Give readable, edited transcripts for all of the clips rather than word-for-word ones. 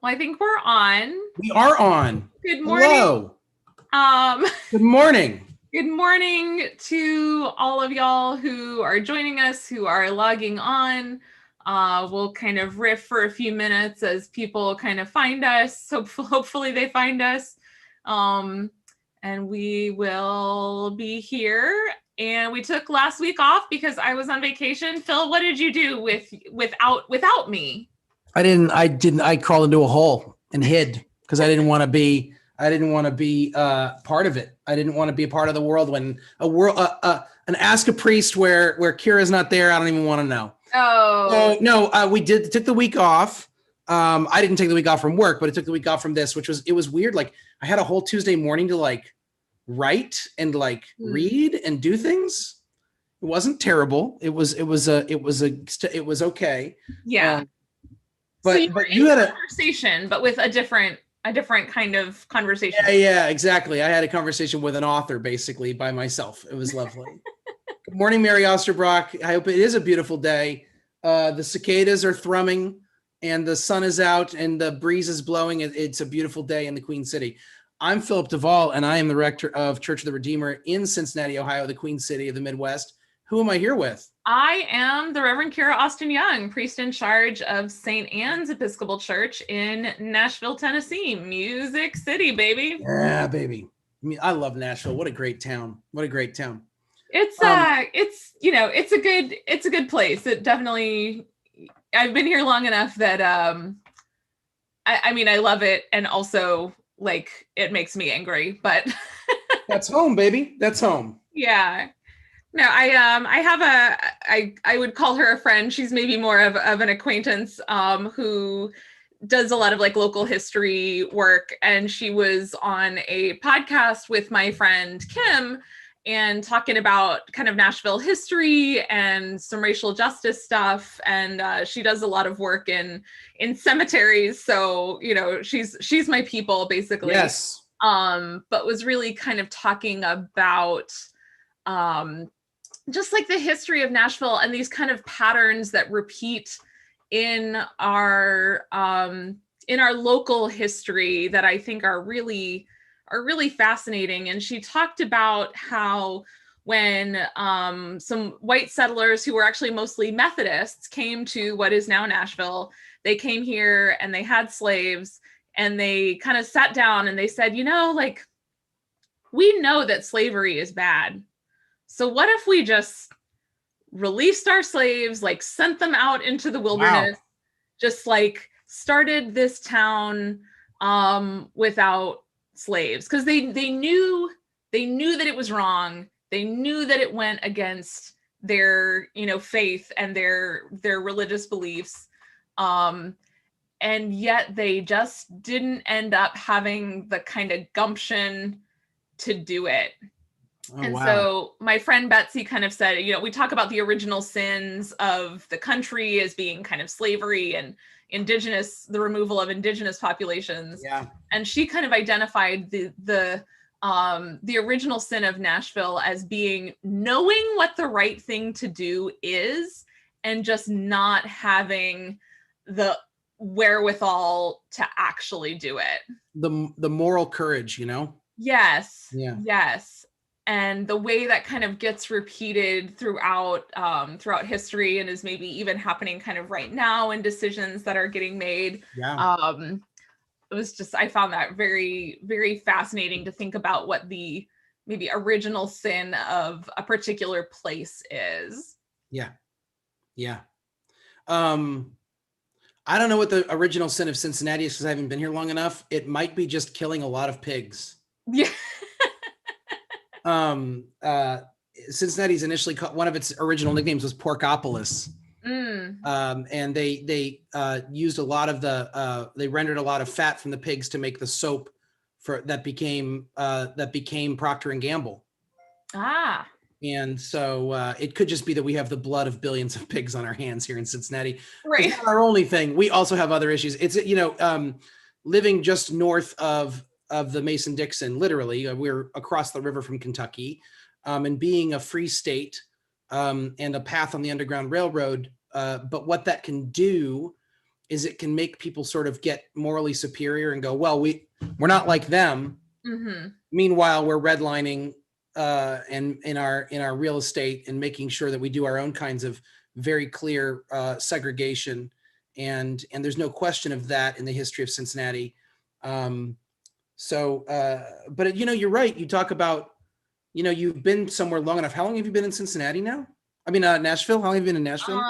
Well, I think we're on. We are on. Good morning. Hello. Good morning. Good morning to all of y'all who are joining us, who are logging on. We'll kind of riff for a few minutes as people kind of find us. Hopefully they find us. And we will be here. And we took last week off because I was on vacation. Phil, what did you do without me? I crawled into a hole and hid because I didn't want to be part of it. I didn't want to be a part of the world when an Ask a Priest where Kira's not there. I don't even want to know. Oh, no, we took the week off. I didn't take the week off from work, but I took the week off from this, it was weird. Like I had a whole Tuesday morning to like write and like read and do things. It wasn't terrible. It was okay. Yeah. But you had a conversation, but with a different kind of conversation. Yeah, exactly. I had a conversation with an author basically by myself. It was lovely. Good morning, Mary Osterbrock. I hope it is a beautiful day. The cicadas are thrumming and the sun is out and the breeze is blowing. It's a beautiful day in the Queen City. I'm Philip DeVaul and I am the rector of Church of the Redeemer in Cincinnati, Ohio, the Queen City of the Midwest. Who am I here with? I am the Reverend Kira Austin Young, priest in charge of St. Anne's Episcopal Church in Nashville, Tennessee. Music City, baby. Yeah, baby. I love Nashville. What a great town. It's a good place. It definitely, I've been here long enough that I love it, and also like it makes me angry, but that's home, baby. That's home. Yeah. No, I would call her a friend. She's maybe more of an acquaintance who does a lot of like local history work. And she was on a podcast with my friend Kim and talking about kind of Nashville history and some racial justice stuff. And she does a lot of work in cemeteries. So, she's my people basically. Yes. But was really kind of talking about just like the history of Nashville and these kind of patterns that repeat in our local history that I think are really fascinating. And she talked about how when some white settlers who were actually mostly Methodists came to what is now Nashville, they came here and they had slaves and they kind of sat down and they said, we know that slavery is bad. So what if we just released our slaves, like sent them out into the wilderness, just like started this town without slaves? Because they knew that it was wrong. They knew that it went against their, faith and their religious beliefs. And yet they just didn't end up having the kind of gumption to do it. So my friend Betsy kind of said, we talk about the original sins of the country as being kind of slavery and the removal of indigenous populations. Yeah. And she kind of identified the original sin of Nashville as being knowing what the right thing to do is and just not having the wherewithal to actually do it. The moral courage, Yes. Yeah. Yes. And the way that kind of gets repeated throughout history and is maybe even happening kind of right now in decisions that are getting made. Yeah. It was just, I found that very, very fascinating to think about what the maybe original sin of a particular place is. Yeah. Yeah. I don't know what the original sin of Cincinnati is because I haven't been here long enough. It might be just killing a lot of pigs. Yeah. Cincinnati's initially one of its original nicknames was Porkopolis. And they used a lot of they rendered a lot of fat from the pigs to make the soap that became Procter and Gamble. And so it could just be that we have the blood of billions of pigs on our hands here in Cincinnati. Right. It's not our only thing. We also have other issues. It's, living just north of the Mason-Dixon, literally, we're across the river from Kentucky, and being a free state and a path on the Underground Railroad. But what that can do is it can make people sort of get morally superior and go, well, we're not like them. Mm-hmm. Meanwhile, we're redlining and in our real estate and making sure that we do our own kinds of very clear segregation. And there's no question of that in the history of Cincinnati. But you're right. You talk about, you've been somewhere long enough. How long have you been in Cincinnati now? I mean, Nashville. How long have you been in Nashville?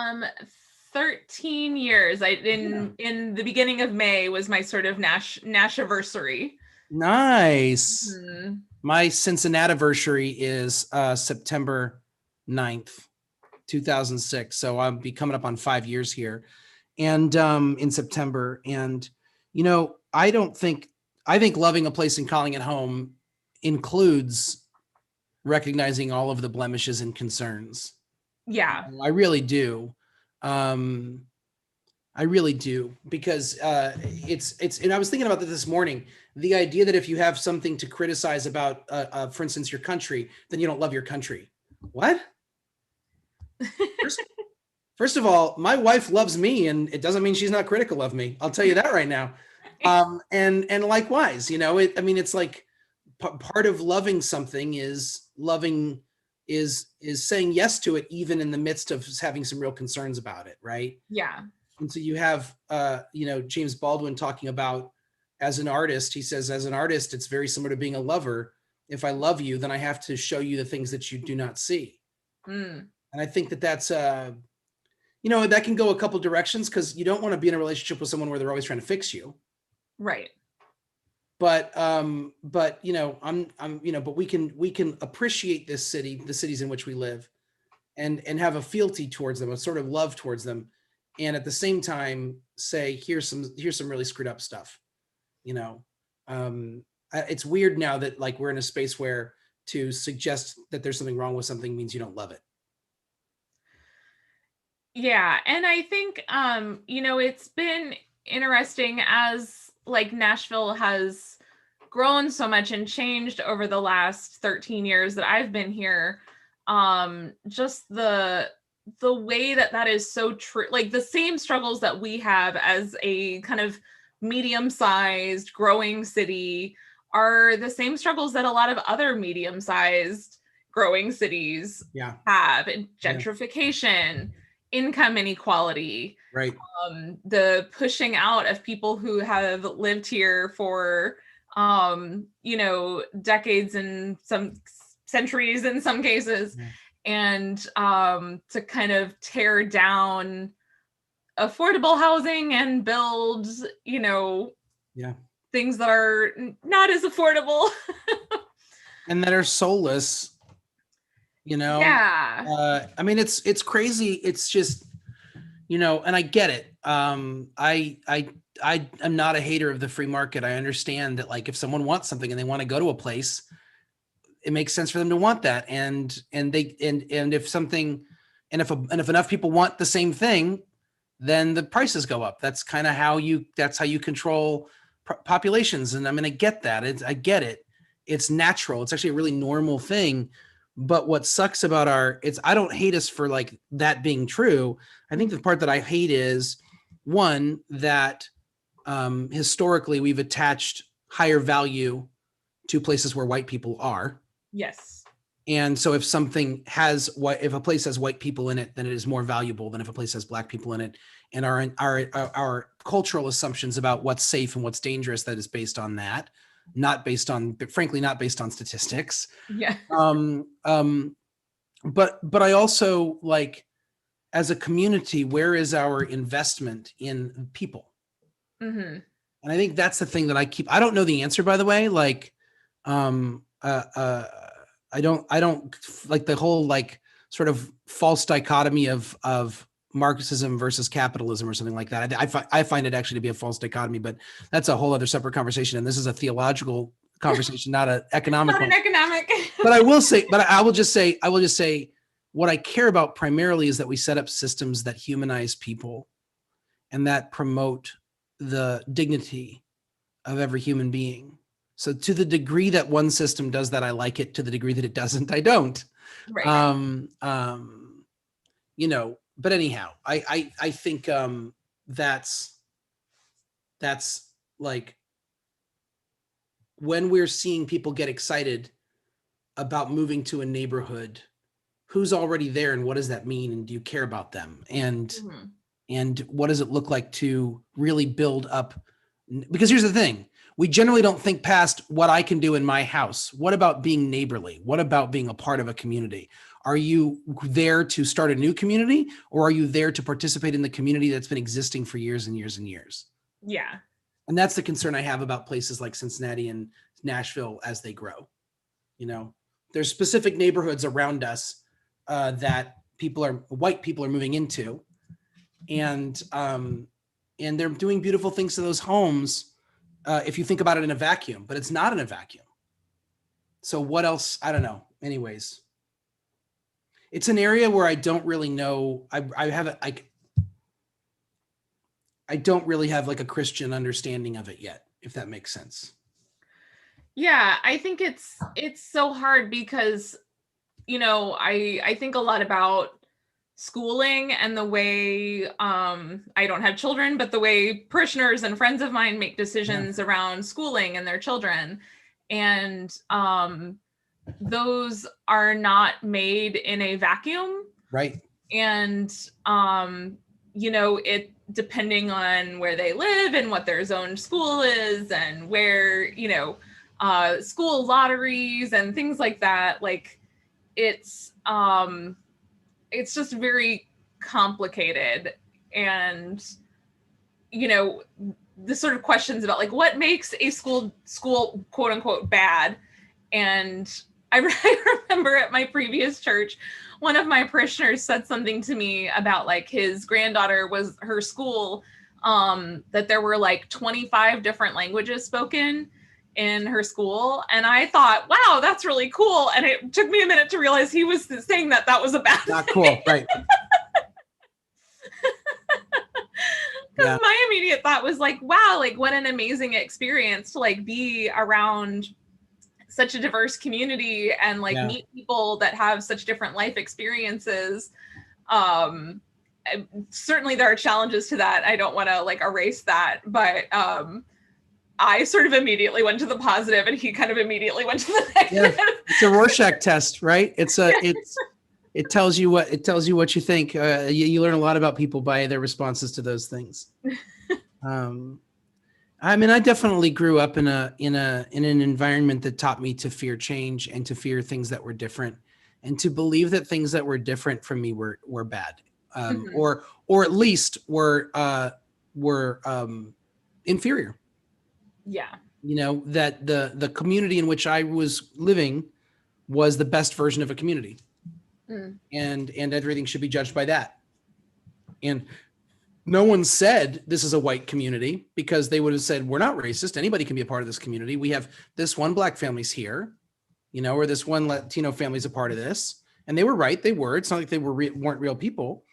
13 years. In the beginning of May was my sort of Nash-anniversary. Nice. Mm-hmm. My Cincinnati-versary is September 9th, 2006. So I'll be coming up on 5 years here, and in September. And I think loving a place and calling it home includes recognizing all of the blemishes and concerns. Yeah, I really do. I really do, because it's and I was thinking about this morning, the idea that if you have something to criticize about, for instance, your country, then you don't love your country. What? First of all, my wife loves me, and it doesn't mean she's not critical of me. I'll tell you that right now. And likewise, it's like part of loving something is saying yes to it, even in the midst of having some real concerns about it, right? Yeah. And so you have, James Baldwin talking about, as an artist, he says, as an artist, it's very similar to being a lover. If I love you, then I have to show you the things that you do not see. And I think that's, that can go a couple directions, because you don't want to be in a relationship with someone where they're always trying to fix you. Right. But but we can appreciate this city, the cities in which we live, and have a fealty towards them, a sort of love towards them, and at the same time say, here's some really screwed up stuff. It's weird now that, like, we're in a space where to suggest that there's something wrong with something means you don't love it. Yeah, and I think it's been interesting as, like, Nashville has grown so much and changed over the last 13 years that I've been here. Just the way that is so true, like the same struggles that we have as a kind of medium-sized growing city are the same struggles that a lot of other medium-sized growing cities have, and gentrification, income inequality, right? The pushing out of people who have lived here for decades and some centuries in some cases, and to kind of tear down affordable housing and build things that are not as affordable and that are soulless. It's crazy. It's just, and I get it. I'm not a hater of the free market. I understand that, like, if someone wants something and they want to go to a place, it makes sense for them to want that. And if enough people want the same thing, then the prices go up. That's kind of how you control populations. And I get that. I get it. It's natural. It's actually a really normal thing. But what sucks about I don't hate us for, like, that being true. I think the part that I hate is, one, that historically we've attached higher value to places where white people are. Yes. And so if a place has white people in it, then it is more valuable than if a place has black people in it. And our cultural assumptions about what's safe and what's dangerous, that is based on that. Not based on statistics. Yeah. But I also, like, as a community, where is our investment in people? Mm-hmm. And I think that's the thing that I don't know the answer, by the way. Like, I don't like the whole, like, sort of false dichotomy of Marxism versus capitalism or something like that. I find it actually to be a false dichotomy, but that's a whole other separate conversation. And this is a theological conversation, not an economic one. Not an economic. But I will say, what I care about primarily is that we set up systems that humanize people and that promote the dignity of every human being. So to the degree that one system does that, I like it. To the degree that it doesn't, I don't. Right. But anyhow, I think that's that's like when we're seeing people get excited about moving to a neighborhood, who's already there and what does that mean? And do you care about them? And what does it look like to really build up? Because here's the thing, we generally don't think past what I can do in my house. What about being neighborly? What about being a part of a community? Are you there to start a new community, or are you there to participate in the community that's been existing for years and years and years? Yeah. And that's the concern I have about places like Cincinnati and Nashville as they grow. You know, there's specific neighborhoods around us that white people are moving into, and they're doing beautiful things to those homes. If you think about it in a vacuum, but it's not in a vacuum. So what else? I don't know. Anyways, it's an area where I don't really know. I don't really have like a Christian understanding of it yet, if that makes sense. Yeah, I think it's so hard because, you know, I think a lot about schooling and the way I don't have children, but the way parishioners and friends of mine make decisions around schooling and their children. And those are not made in a vacuum. Right. And you know, it depending on where they live and what their zoned school is and where, you know, school lotteries and things like that. Like it's just very complicated. And, you know, the sort of questions about like what makes a school quote unquote bad. And I remember at my previous church, one of my parishioners said something to me about like his granddaughter was her school, that there were like 25 different languages spoken in her school. And I thought, wow, that's really cool. And it took me a minute to realize he was saying that was a bad Not thing. cool, right. Because my immediate thought was like, wow, like what an amazing experience to like be around such a diverse community and like meet people that have such different life experiences. Certainly there are challenges to that. I don't want to like erase that, but I sort of immediately went to the positive and he kind of immediately went to the negative. Yeah. It's a Rorschach test, right? It tells you what you think. You learn a lot about people by their responses to those things. I mean, I definitely grew up in an environment that taught me to fear change and to fear things that were different, and to believe that things that were different from me were bad, or at least were inferior. Yeah. You know, that the community in which I was living was the best version of a community, and everything should be judged by that. And no one said this is a white community, because they would have said, we're not racist. Anybody can be a part of this community. We have this one black family's here, you know, or this one Latino family's a part of this. And they were right. They were. It's not like they weren't real people.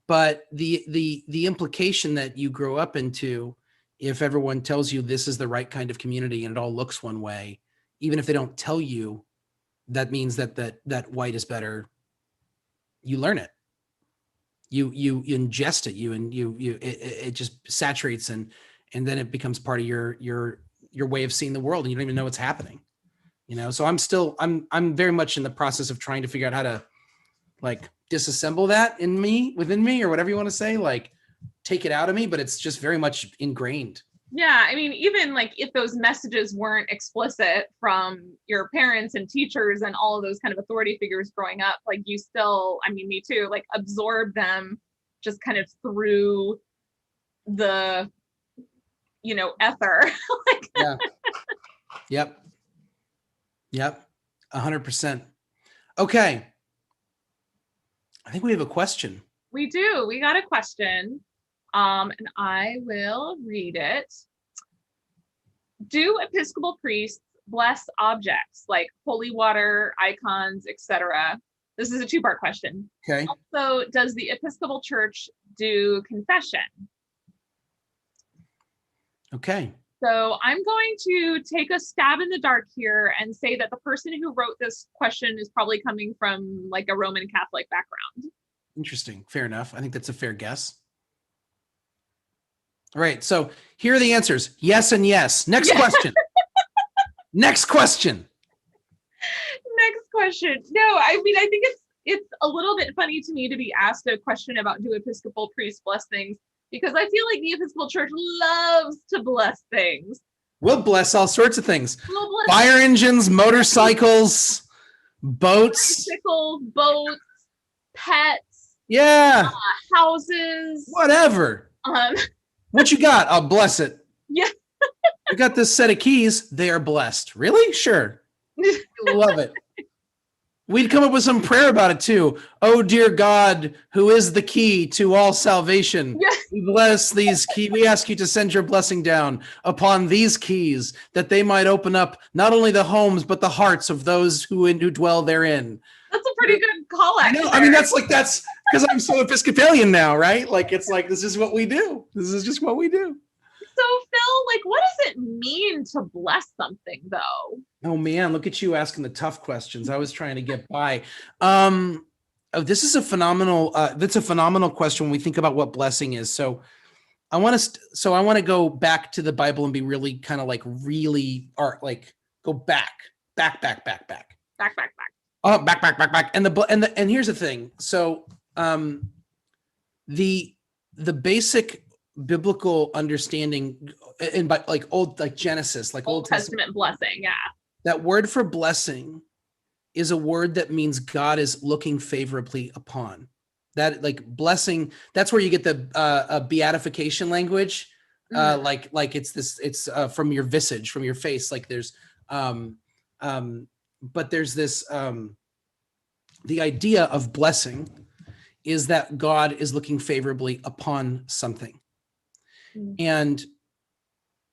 But the implication that you grow up into, if everyone tells you this is the right kind of community and it all looks one way, even if they don't tell you, that means that white is better. You learn it. You ingest it, it just saturates and then it becomes part of your way of seeing the world, and you don't even know what's happening, you know? So I'm very much in the process of trying to figure out how to like disassemble that within me, or whatever you want to say, like take it out of me, but it's just very much ingrained. Yeah, I mean, even like if those messages weren't explicit from your parents and teachers and all of those kind of authority figures growing up, like you still, I mean, me too, like absorb them just kind of through the, you know, ether. Like, yeah. Yep. 100%. Okay. I think we have a question. We do. We got a question. And I will read it. Do Episcopal priests bless objects like holy water, icons, etc.? This is a two-part question. Okay. Also, does the Episcopal Church do confession? Okay. So I'm going to take a stab in the dark here and say that the person who wrote this question is probably coming from like a Roman Catholic background. Interesting. Fair enough. I think that's a fair guess. All right. So here are the answers. Yes and yes. Next question. Next question. Next question. No, I mean, I think it's a little bit funny to me to be asked a question about do Episcopal priests bless things, because I feel like the Episcopal Church loves to bless things. We'll bless all sorts of things. We'll bless fire engines, motorcycles, boats, bicycles, boats, pets, yeah, houses, whatever. What you got? I'll bless it. Yeah. I got this set of keys. They are blessed. Really? Sure. Love it. We'd come up with some prayer about it too. Oh, dear God, who is the key to all salvation. Yeah. We bless these keys. We ask you to send your blessing down upon these keys, that they might open up not only the homes, but the hearts of those who dwell therean. That's a pretty good call. I know. I mean, that's because I'm so Episcopalian now, right? Like, it's like, this is what we do. This is just what we do. So Phil, like, what does it mean to bless something though? Oh man, look at you asking the tough questions. I was trying to get by. This is a phenomenal, that's a phenomenal question when we think about what blessing is. So I want to go back to the Bible and be really kind of like go back. Oh, back. And here's the thing. So the basic biblical understanding and by like Genesis, like Old Testament blessing, yeah. That word for blessing is a word that means God is looking favorably upon. That like blessing, that's where you get the beatification language. Like it's from your visage, from your face. Like there's but there's this the idea of blessing is that God is looking favorably upon something. And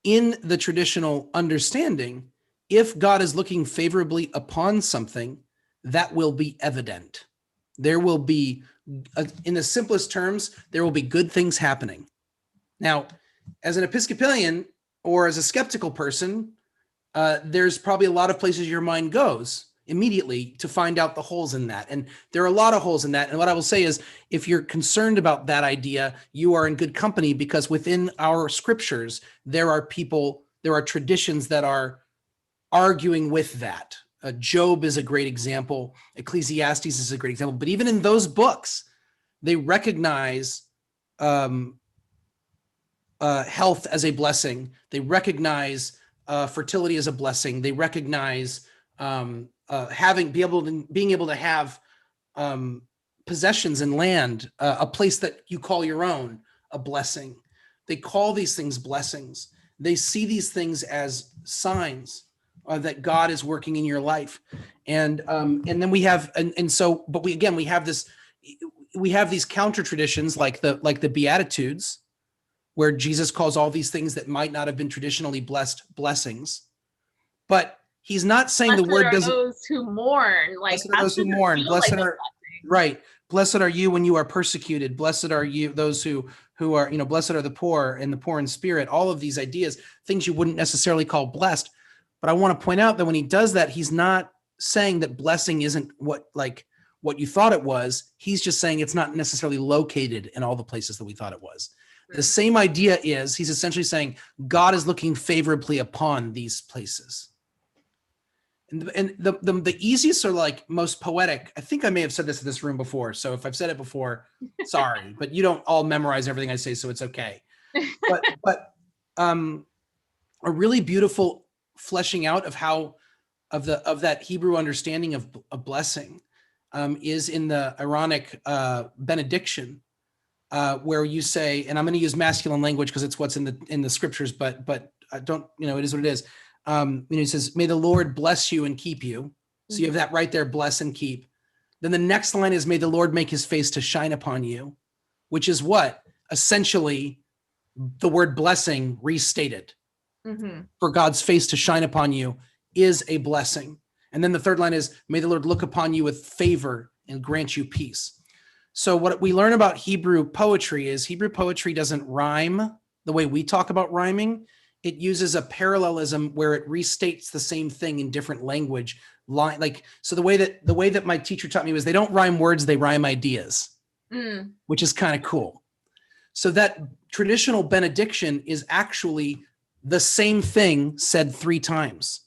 in the traditional understanding, if God is looking favorably upon something, that will be evident. There will be, in the simplest terms, there will be good things happening. Now, as an Episcopalian or as a skeptical person, there's probably a lot of places your mind goes immediately to find out the holes in that. And there are a lot of holes in that. And what I will say is, if you're concerned about that idea, you are in good company, because within our scriptures, there are traditions that are arguing with that. Job is a great example. Ecclesiastes is a great example. But even in those books, they recognize health as a blessing. They recognize fertility as a blessing. They recognize being able to have possessions and land, a place that you call your own, a blessing. They call these things blessings. They see these things as signs that God is working in your life. And then we have, we have these counter traditions like the Beatitudes, where Jesus calls all these things that might not have been traditionally blessed blessings. But he's not saying blessed the word doesn't. Those who mourn, like blessed are those who mourn. Blessed are right. Blessed are you when you are persecuted. Blessed are you, those who are, blessed are the poor and the poor in spirit. All of these ideas, things you wouldn't necessarily call blessed. But I want to point out that when he does that, he's not saying that blessing isn't what you thought it was. He's just saying it's not necessarily located in all the places that we thought it was. The same idea is, he's essentially saying God is looking favorably upon these places. And the easiest or like most poetic, I think I may have said this in this room before. So if I've said it before, sorry, but you don't all memorize everything I say, so it's okay. But a really beautiful fleshing out of that Hebrew understanding of a blessing is in the Aaronic benediction, where you say, and I'm going to use masculine language because it's what's in the scriptures, but I don't, it is what it is. He says, may the Lord bless you and keep you. So you have that right there, bless and keep. Then the next line is, may the Lord make his face to shine upon you, which is what? Essentially the word blessing restated. For God's face to shine upon you is a blessing. And then the third line is, may the Lord look upon you with favor and grant you peace. So what we learn about Hebrew poetry is Hebrew poetry doesn't rhyme the way we talk about rhyming. It uses a parallelism where it restates the same thing in different language. So the way that my teacher taught me was they don't rhyme words, they rhyme ideas, which is kind of cool. So that traditional benediction is actually the same thing said 3 times.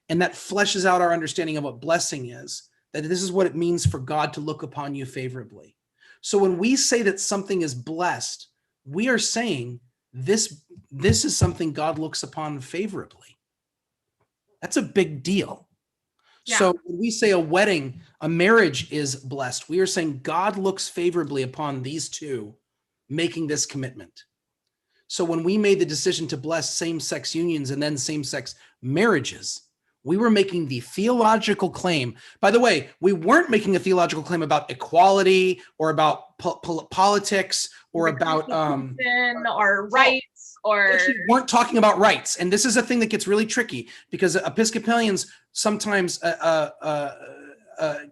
And that fleshes out our understanding of what blessing is, that this is what it means for God to look upon you favorably. So when we say that something is blessed, we are saying this is something God looks upon favorably. That's a big deal. Yeah. So when we say a marriage is blessed, we are saying God looks favorably upon these two making this commitment. So when we made the decision to bless same-sex unions and then same-sex marriages, we were making the theological claim. By the way, we weren't making a theological claim about equality or about politics or about or rights, or we weren't talking about rights. And this is a thing that gets really tricky because Episcopalians sometimes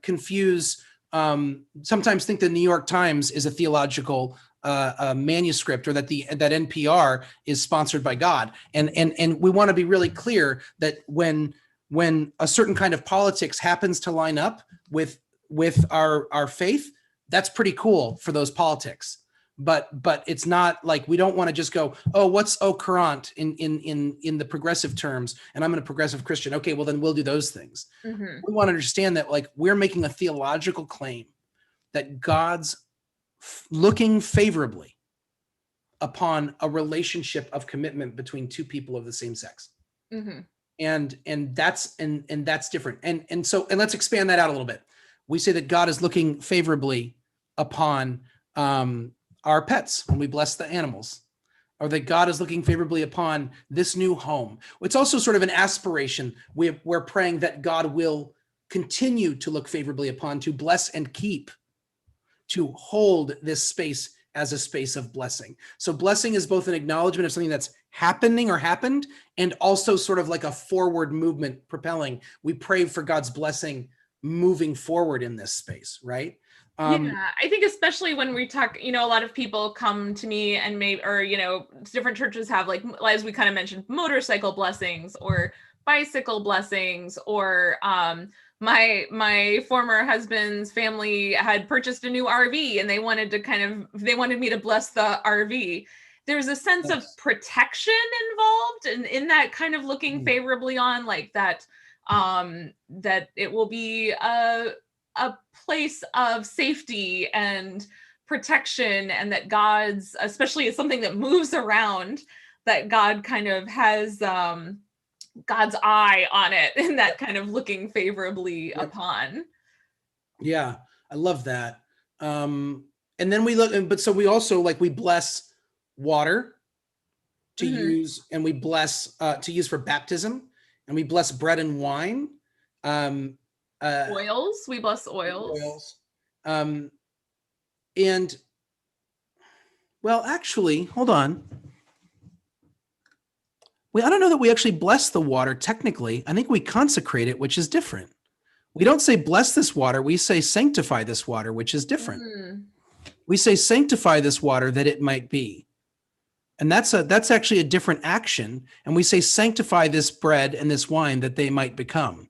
confuse, sometimes think the New York Times is a theological manuscript, or that that NPR is sponsored by God. And we want to be really clear that when a certain kind of politics happens to line up with our faith, that's pretty cool for those politics. But it's not like, we don't want to just go, oh, what's au courant in the progressive terms, and I'm a progressive Christian. Okay, well then we'll do those things. Mm-hmm. We want to understand that, like, we're making a theological claim that God's looking favorably upon a relationship of commitment between two people of the same sex. Mm-hmm. And that's different. And so let's expand that out a little bit. We say that God is looking favorably upon our pets when we bless the animals, or that God is looking favorably upon this new home. It's also sort of an aspiration. We're praying that God will continue to look favorably upon, to bless and keep, to hold this space as a space of blessing. So blessing is both an acknowledgement of something that's happening or happened, and also sort of like a forward movement propelling. We pray for God's blessing moving forward in this space, right? Yeah, I think especially when we talk, a lot of people come to me and different churches have, like, as we kind of mentioned, motorcycle blessings or bicycle blessings, or my former husband's family had purchased a new RV and they wanted me to bless the RV. There's a sense of protection involved in that kind of looking favorably on, like, that that it will be a place of safety and protection, and that God's, especially as something that moves around, that God kind of has God's eye on it, and that kind of looking favorably upon. Yeah, I love that. And then we look, but so we also, like, we bless water to use, and we bless to use for baptism, and we bless bread and wine. Oils, we bless oils. And well, actually, hold on. I don't know that we actually bless the water technically. I think we consecrate it, which is different. We don't say bless this water. We say sanctify this water, which is different. We say sanctify this water that it might be. And that's actually a different action. And we say sanctify this bread and this wine that they might become.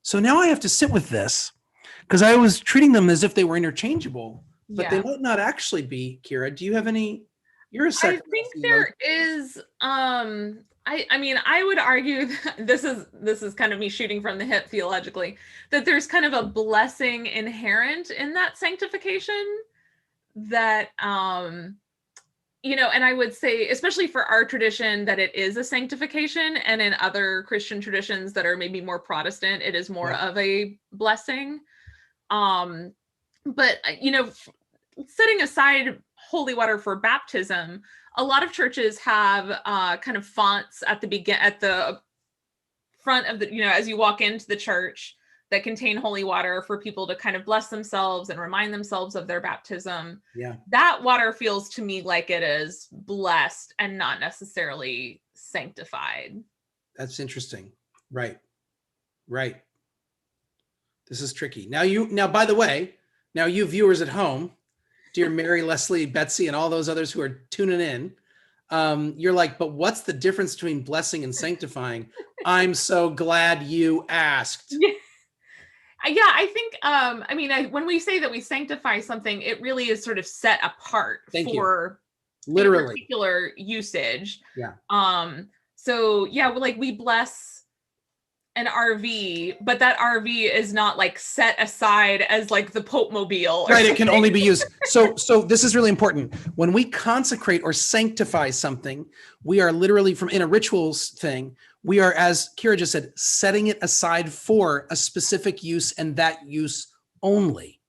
So now I have to sit with this, because I was treating them as if they were interchangeable, but they might not actually be. Kira, do you have any? You're a second. I think there is. I mean, I would argue that this is kind of me shooting from the hip theologically, that there's kind of a blessing inherent in that sanctification, that and I would say, especially for our tradition, that it is a sanctification, and in other Christian traditions that are maybe more Protestant, it is more of a blessing. But setting aside holy water for baptism, a lot of churches have kind of fonts at the front of the, as you walk into the church, that contain holy water for people to kind of bless themselves and remind themselves of their baptism. Yeah. That water feels to me like it is blessed and not necessarily sanctified. That's interesting. Right. This is tricky. Now, by the way, you viewers at home, dear Mary, Leslie, Betsy, and all those others who are tuning in, you're like, but what's the difference between blessing and sanctifying? I'm so glad you asked. Yeah, I think, when we say that we sanctify something, it really is sort of set apart Literally. particular usage. Yeah. So yeah, like we bless an RV, but that RV is not like set aside as like the Pope Mobile. Right, it can only be used. So this is really important. When we consecrate or sanctify something, we are literally in a rituals thing, we are, as Kira just said, setting it aside for a specific use and that use only.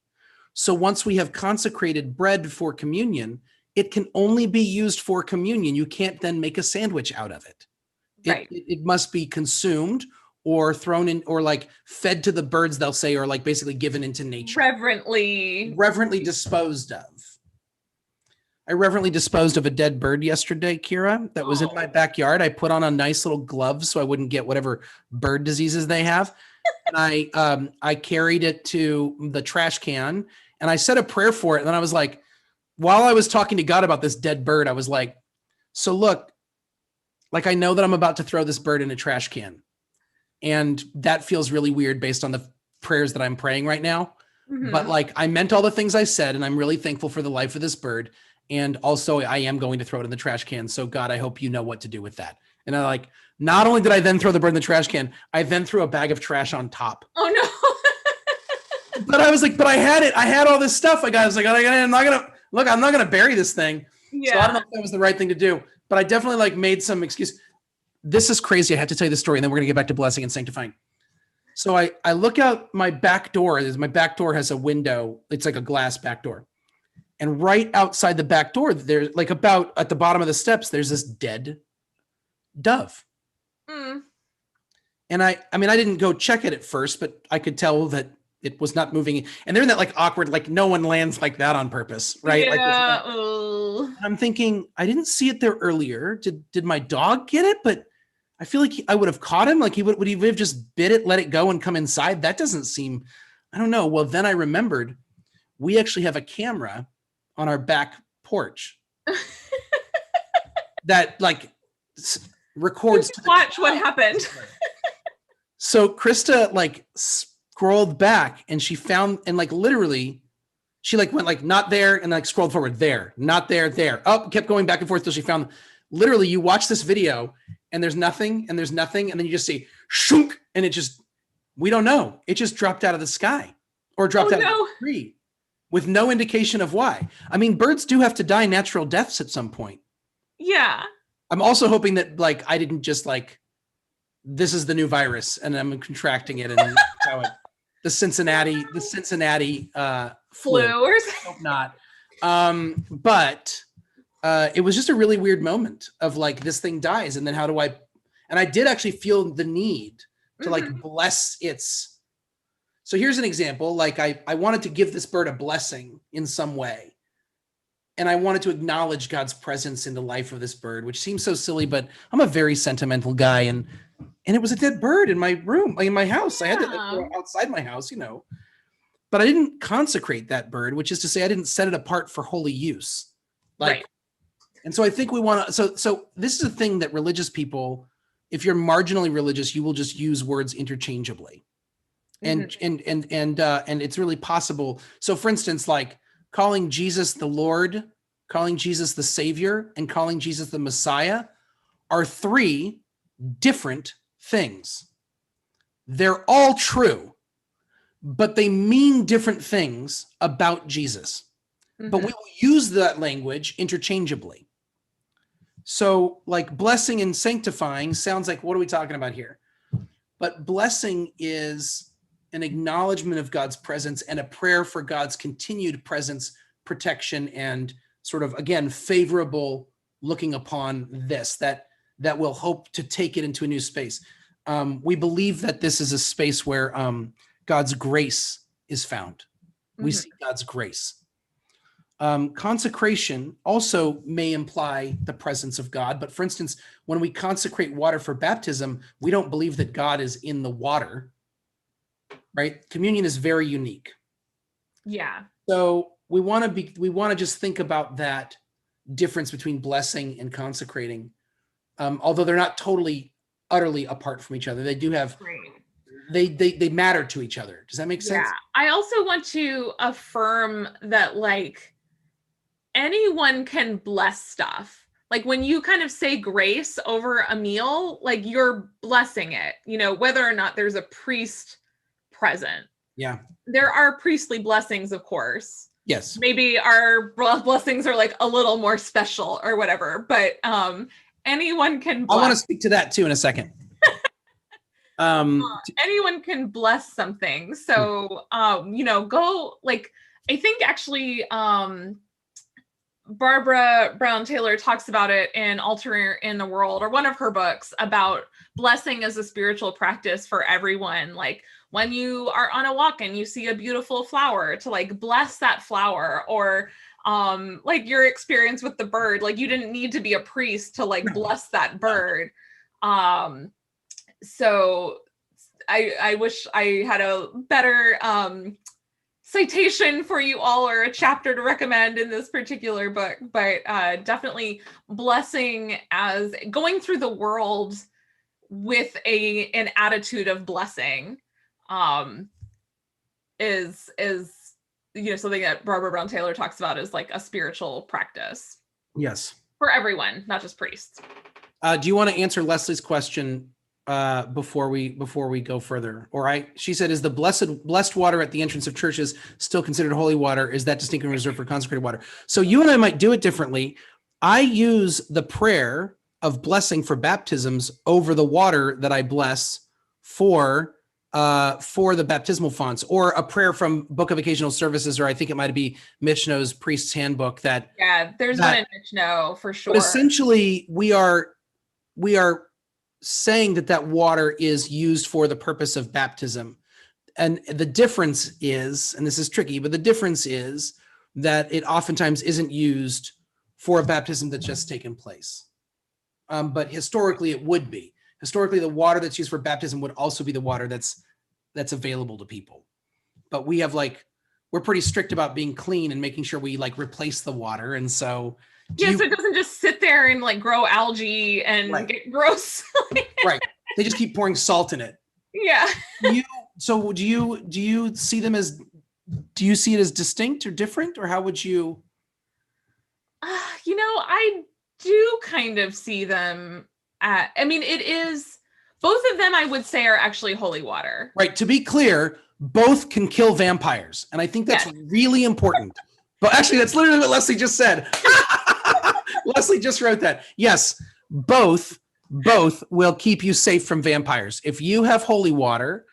So once we have consecrated bread for communion, it can only be used for communion. You can't then make a sandwich out of it. Right. It must be consumed or thrown in, or like fed to the birds, they'll say, or like basically given into nature. Reverently disposed of. I reverently disposed of a dead bird yesterday, Kira, that was in my backyard. I put on a nice little glove so I wouldn't get whatever bird diseases they have. And I carried it to the trash can and I said a prayer for it. And then I was like, while I was talking to God about this dead bird, I was like, so look, like, I know that I'm about to throw this bird in a trash can. And that feels really weird based on the prayers that I'm praying right now. Mm-hmm. But like, I meant all the things I said, and I'm really thankful for the life of this bird. And also I am going to throw it in the trash can. So God, I hope you know what to do with that. And I like, not only did I then throw the bird in the trash can, I then threw a bag of trash on top. Oh no. But I was like, but I had all this stuff. I was like, I'm not going to bury this thing. Yeah. So I don't know if that was the right thing to do, but I definitely like made some excuse. This is crazy. I had to tell you the story and then we're going to get back to blessing and sanctifying. So I look out my back door. My back door has a window. It's like a glass back door. And right outside the back door, there's like about at the bottom of the steps, there's this dead dove. Mm. And I mean, I didn't go check it at first, but I could tell that it was not moving. And they're in that like awkward, like no one lands like that on purpose, right? Yeah. Like, I'm thinking, I didn't see it there earlier. Did my dog get it? But I feel like I would have caught him. Like would he have just bit it, let it go and come inside? That doesn't seem, I don't know. Well, then I remembered we actually have a camera on our back porch that like records. Watch what happened. So Krista like scrolled back and she found, and like literally she like went like not there and like scrolled forward there, not there, there. Oh, kept going back and forth till she found, literally you watch this video and there's nothing and there's nothing. And then you just see shunk and it just, we don't know. It just dropped out of the sky or dropped out of the tree with no indication of why. I mean, birds do have to die natural deaths at some point. Yeah. I'm also hoping that like, I didn't just like, this is the new virus and I'm contracting it and the Cincinnati flu or something. Hope not. But it was just a really weird moment of like, this thing dies. And then how do and I did actually feel the need to like bless its. So here's an example. Like I wanted to give this bird a blessing in some way. And I wanted to acknowledge God's presence in the life of this bird, which seems so silly, but I'm a very sentimental guy. And it was a dead bird in my room, like in my house. Yeah. I had to go outside my house, but I didn't consecrate that bird, which is to say I didn't set it apart for holy use. Like, right. And so I think we want to, so this is a thing that religious people, if you're marginally religious, you will just use words interchangeably. And it's really possible. So for instance, like calling Jesus the Lord, calling Jesus the Savior, and calling Jesus the Messiah are three different things. They're all true, but they mean different things about Jesus. But we will use that language interchangeably. So like blessing and sanctifying sounds like, what are we talking about here? But blessing is an acknowledgement of God's presence and a prayer for God's continued presence, protection, and sort of, again, favorable looking upon this, that will hope to take it into a new space. We believe that this is a space where God's grace is found. We see God's grace. Consecration also may imply the presence of God. But for instance, when we consecrate water for baptism, we don't believe that God is in the water, right? Communion is very unique. Yeah. So we want to just think about that difference between blessing and consecrating. Although they're not totally, utterly apart from each other. They do have, they matter to each other. Does that make sense? Yeah. I also want to affirm that like, anyone can bless stuff. Like when you kind of say grace over a meal, like you're blessing it, whether or not there's a priest present. Yeah. There are priestly blessings, of course. Yes. Maybe our blessings are like a little more special or whatever, but anyone can bless. I want to speak to that too in a second. Anyone can bless something. So, go, like, I think actually, Barbara Brown Taylor talks about it in Altar in the World, or one of her books, about blessing as a spiritual practice for everyone. Like when you are on a walk and you see a beautiful flower, to like bless that flower, or like your experience with the bird, like you didn't need to be a priest to like bless that bird. So I wish I had a better citation for you all, or a chapter to recommend in this particular book, but definitely blessing as going through the world with an attitude of blessing is something that Barbara Brown Taylor talks about as like a spiritual practice. Yes. For everyone, not just priests. Do you want to answer Leslie's question before we go further? She said, is the blessed water at the entrance of churches still considered holy water? Is that distinctly reserved for consecrated water? So you and I might do it differently. I use the prayer of blessing for baptisms over the water that I bless for the baptismal fonts, or a prayer from Book of Occasional Services, or I think it might be Michno's Priest's Handbook. There's one in Michno for sure. But essentially, we are saying that water is used for the purpose of baptism. And the difference is, and this is tricky, but the difference is that it oftentimes isn't used for a baptism that's just taken place. But historically it would be. Historically, the water that's used for baptism would also be the water that's available to people. But we're pretty strict about being clean and making sure we replace the water. And so so it doesn't just sit there and grow algae and get gross. Right. They just keep pouring salt in it. Yeah. So do you see them as, do you see it as distinct or different, or how would you? I do kind of see them it is, both of them I would say are actually holy water. Right. To be clear, both can kill vampires. And I think that's really important. But actually, that's literally what Leslie just said. Leslie just wrote that. Yes, both will keep you safe from vampires. If you have holy water,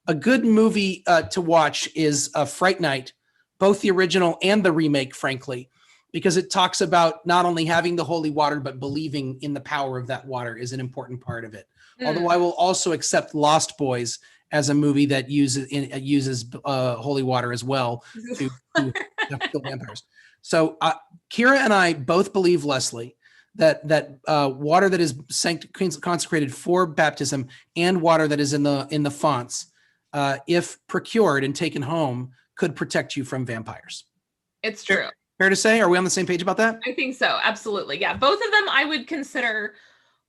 a good movie to watch is Fright Night, both the original and the remake, frankly, because it talks about not only having the holy water, but believing in the power of that water is an important part of it. Although I will also accept Lost Boys as a movie that uses holy water as well to kill vampires. So Kira and I both believe, Leslie, that water that is consecrated for baptism and water that is in the fonts, if procured and taken home, could protect you from vampires. It's true. Fair to say? Are we on the same page about that? I think so. Absolutely. Yeah. Both of them I would consider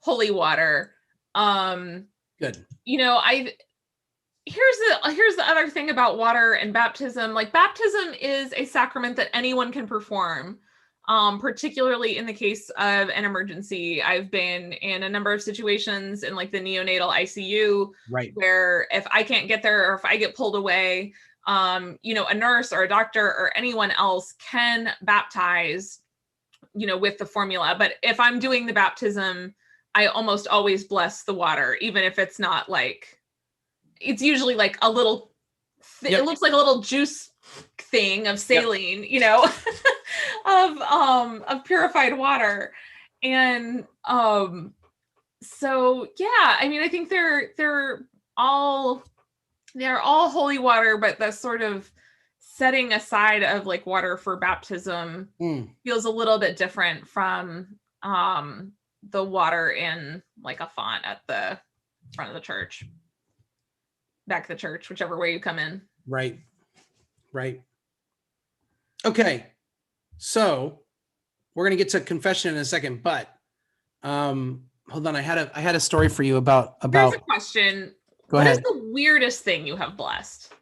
holy water. Good. Here's the other thing about water and baptism. Like, baptism is a sacrament that anyone can perform, particularly in the case of an emergency. I've been in a number of situations in the neonatal ICU, right, where if I can't get there, or if I get pulled away, a nurse or a doctor or anyone else can baptize, with the formula. But if I'm doing the baptism, I almost always bless the water, even if it's not it's usually a little, it looks like a little juice thing of saline, of purified water. And so, yeah, I think they're all holy water, but the sort of setting aside of water for baptism feels a little bit different from the water in a font at the front of the church, back of the church, whichever way you come in. Right. Okay, so we're gonna get to confession in a second, but hold on. I had a story for you about. Here's a question. Go ahead. What is the weirdest thing you have blessed?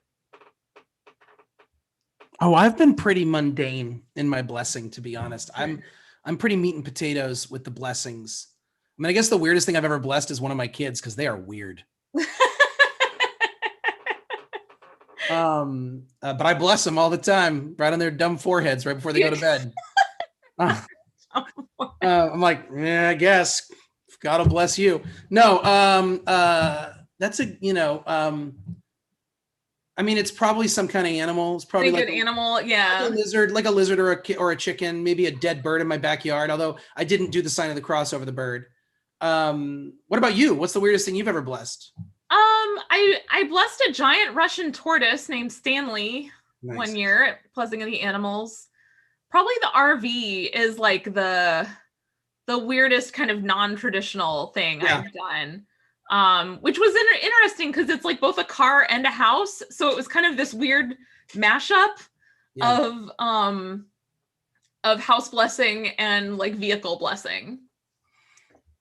Oh, I've been pretty mundane in my blessing, to be honest. I'm pretty meat and potatoes with the blessings. I mean, I guess the weirdest thing I've ever blessed is one of my kids because they are weird. But I bless them all the time, right on their dumb foreheads, right before they go to bed. I'm like, yeah, I guess God will bless you. No, that's I mean, it's probably some kind of animal. It's probably like an animal, yeah, like a lizard or a chicken, maybe a dead bird in my backyard. Although I didn't do the sign of the cross over the bird. What about you? What's the weirdest thing you've ever blessed? I blessed a giant Russian tortoise named Stanley one year at Blessing of the Animals. Probably the RV is like the weirdest kind of non-traditional thing I've done. Which was interesting because it's like both a car and a house. So it was kind of this weird mashup of house blessing and like vehicle blessing.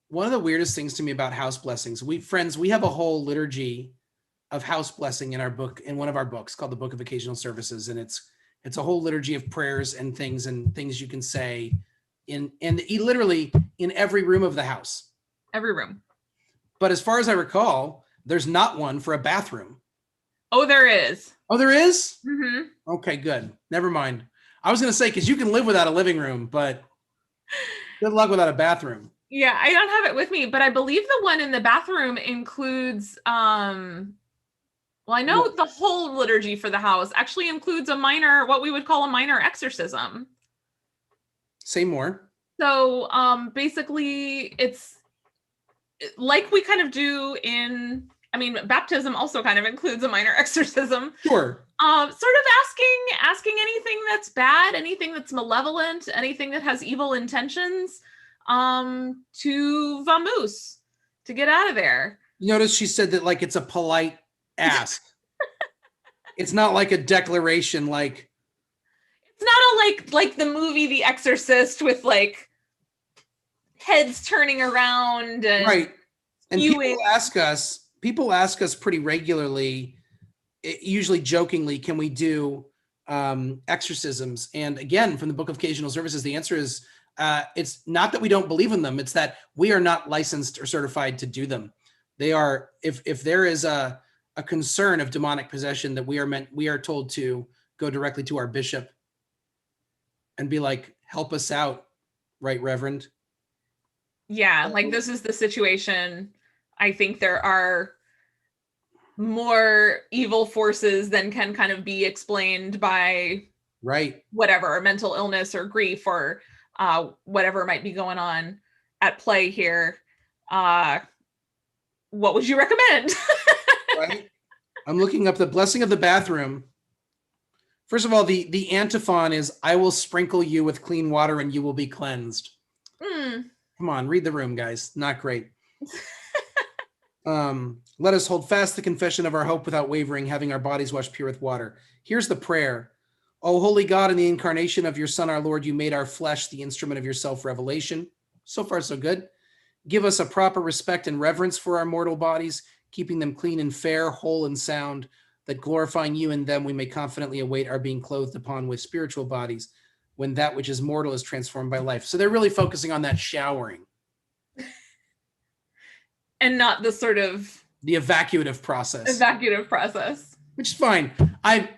One of the weirdest things to me about house blessings, we have a whole liturgy of house blessing in our book, in one of our books called the Book of Occasional Services. And it's a whole liturgy of prayers and things you can say literally in every room of the house. Every room. But as far as I recall, there's not one for a bathroom. Oh, there is. Oh, there is? Mm-hmm. Okay, good. Never mind. I was going to say, because you can live without a living room, but good luck without a bathroom. Yeah, I don't have it with me, but I believe the one in the bathroom includes, well, I know the whole liturgy for the house actually includes what we would call a minor exorcism. Say more. So basically it's like we kind of do baptism also kind of includes a minor exorcism. Sure. Sort of asking anything that's bad, anything that's malevolent, anything that has evil intentions, to vamoose, to get out of there. You notice she said that like it's a polite ask. It's not like a declaration, like it's not like the movie The Exorcist with like heads turning around and right. And people ask us pretty regularly, usually jokingly, can we do exorcisms? And again, from the Book of Occasional Services, the answer is it's not that we don't believe in them. It's that we are not licensed or certified to do them. They are, if there is a concern of demonic possession, that we are told to go directly to our bishop and be like, help us out, right, Reverend? Yeah, like this is the situation. I think there are more evil forces than can kind of be explained by whatever, mental illness or grief or whatever might be going on at play here. What would you recommend? Right. I'm looking up the blessing of the bathroom. First of all, the antiphon is, I will sprinkle you with clean water and you will be cleansed. Come on, read the room, guys. Not great. Let us hold fast the confession of our hope without wavering, having our bodies washed pure with water. Here's the prayer. O holy God, in the incarnation of your Son, our Lord, you made our flesh the instrument of your self-revelation. So far, so good. Give us a proper respect and reverence for our mortal bodies, keeping them clean and fair, whole and sound, that glorifying you in them, we may confidently await our being clothed upon with spiritual bodies when that which is mortal is transformed by life. So they're really focusing on that showering. And not the sort of... the evacuative process. Which is fine. I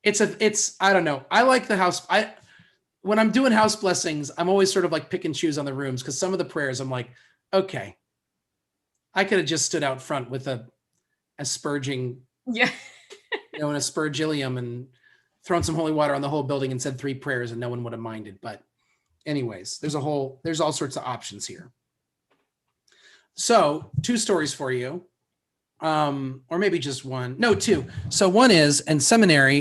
don't know. I like the house. When I'm doing house blessings, I'm always sort of like pick and choose on the rooms, because some of the prayers I'm like, okay, I could have just stood out front with a spurging, and a spurgilium and thrown some holy water on the whole building and said 3 prayers and no one would have minded. But anyways, there's all sorts of options here. So 2 stories for you. Or maybe just one. No, 2. So one is in seminary,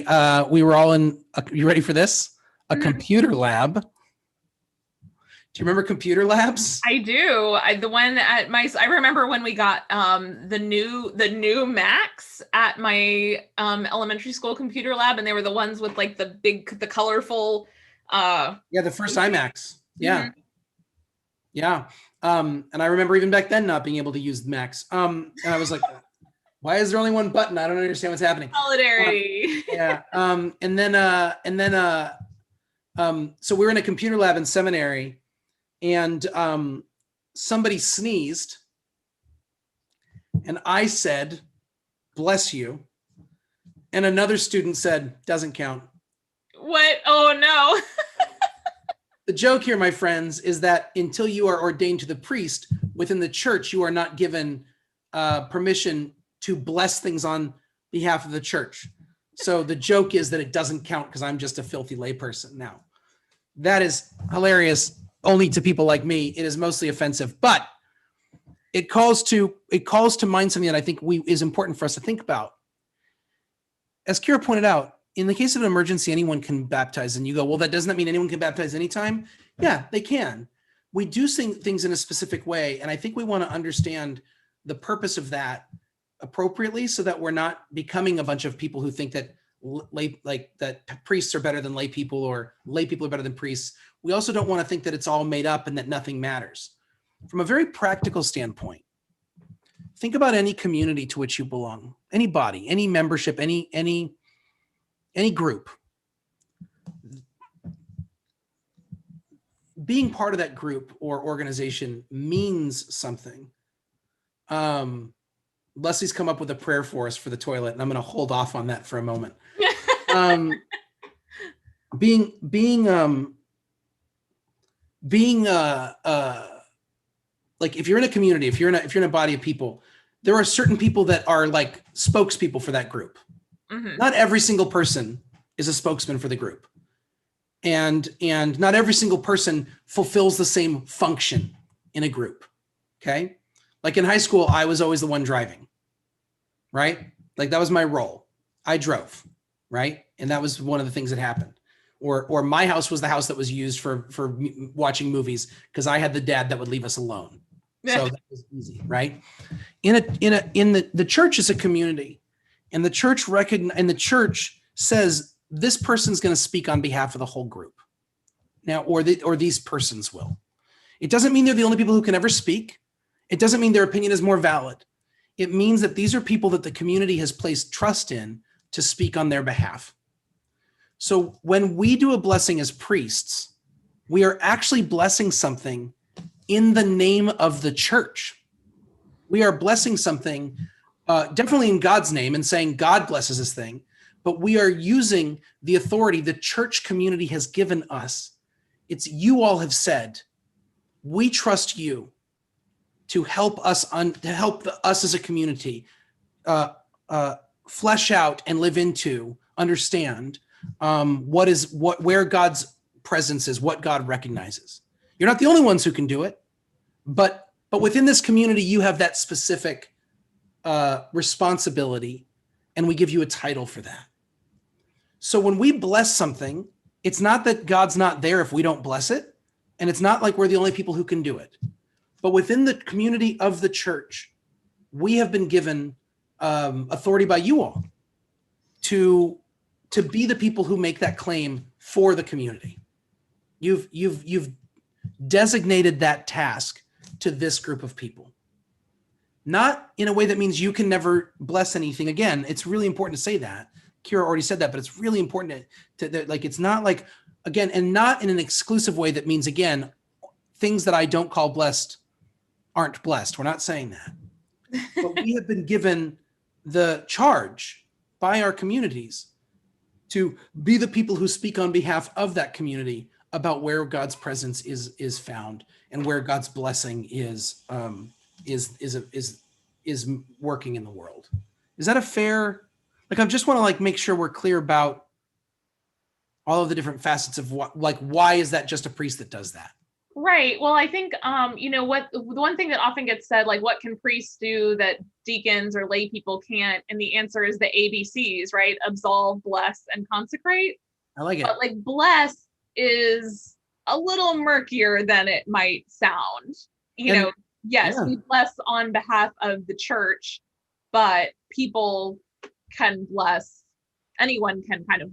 we were all in, you ready for this? A computer lab. Do you remember computer labs? I do. The one at I remember when we got the new Macs at my elementary school computer lab, and they were the ones with like the colorful. The first iMacs. Yeah. Yeah. And I remember even back then not being able to use Macs. And I was like, Why is there only one button? I don't understand what's happening. Solidarity. Yeah. So we were in a computer lab in seminary, and somebody sneezed, and I said, "Bless you," and another student said, "Doesn't count." What? Oh no. The joke here, my friends, is that until you are ordained to the priest within the church, you are not given permission to bless things on behalf of the church. So the joke is that it doesn't count because I'm just a filthy layperson. Now, that is hilarious only to people like me. It is mostly offensive, but it calls to mind something that I think is important for us to think about. As Kira pointed out, in the case of an emergency, anyone can baptize, and you go, well, doesn't that mean anyone can baptize anytime? Yeah, they can. We do things in a specific way, and I think we want to understand the purpose of that appropriately, so that we're not becoming a bunch of people who think that that priests are better than lay people, or lay people are better than priests. We also don't want to think that it's all made up and that nothing matters. From a very practical standpoint, think about any community to which you belong, any body, any membership, any group. Being part of that group or organization means something. Leslie's come up with a prayer for us for the toilet, and I'm going to hold off on that for a moment. Like if you're in a community, if you're in a body of people, there are certain people that are like spokespeople for that group. Mm-hmm. Not every single person is a spokesman for the group. And not every single person fulfills the same function in a group. Okay. Like in high school, I was always the one driving, right? Like that was my role. I drove, right? And that was one of the things that happened. Or my house was the house that was used for watching movies because I had the dad that would leave us alone. So that was easy, right? The church is a community, and the church says this person's going to speak on behalf of the whole group. Now, or these persons will. It doesn't mean they're the only people who can ever speak. It doesn't mean their opinion is more valid. It means that these are people that the community has placed trust in to speak on their behalf. So when we do a blessing as priests, we are actually blessing something in the name of the church. We are blessing something definitely in God's name and saying God blesses this thing, but we are using the authority the church community has given us. It's you all have said, we trust you to help us us as a community flesh out and live into, understand where God's presence is, what God recognizes. You're not the only ones who can do it, but within this community, you have that specific responsibility, and we give you a title for that. So when we bless something, it's not that God's not there if we don't bless it, and it's not like we're the only people who can do it. But within the community of the church, we have been given authority by you all to be the people who make that claim for the community. You've designated that task to this group of people. Not in a way that means you can never bless anything. Again, it's really important to say that. Kira already said that, but it's really important to like, it's not like, again, and not in an exclusive way that means, again, things that I don't call blessed aren't blessed. We're not saying that. But we have been given the charge by our communities to be the people who speak on behalf of that community about where God's presence is found and where God's blessing is working in the world. Is that a fair? Like, I just want to like make sure we're clear about all of the different facets of why is that just a priest that does that? Right. Well, I think, the one thing that often gets said, like, what can priests do that deacons or lay people can't? And the answer is the ABCs, right? Absolve, bless, and consecrate. I like it. But like bless is a little murkier than it might sound. Yes, yeah. We bless on behalf of the church, but people can bless, anyone can kind of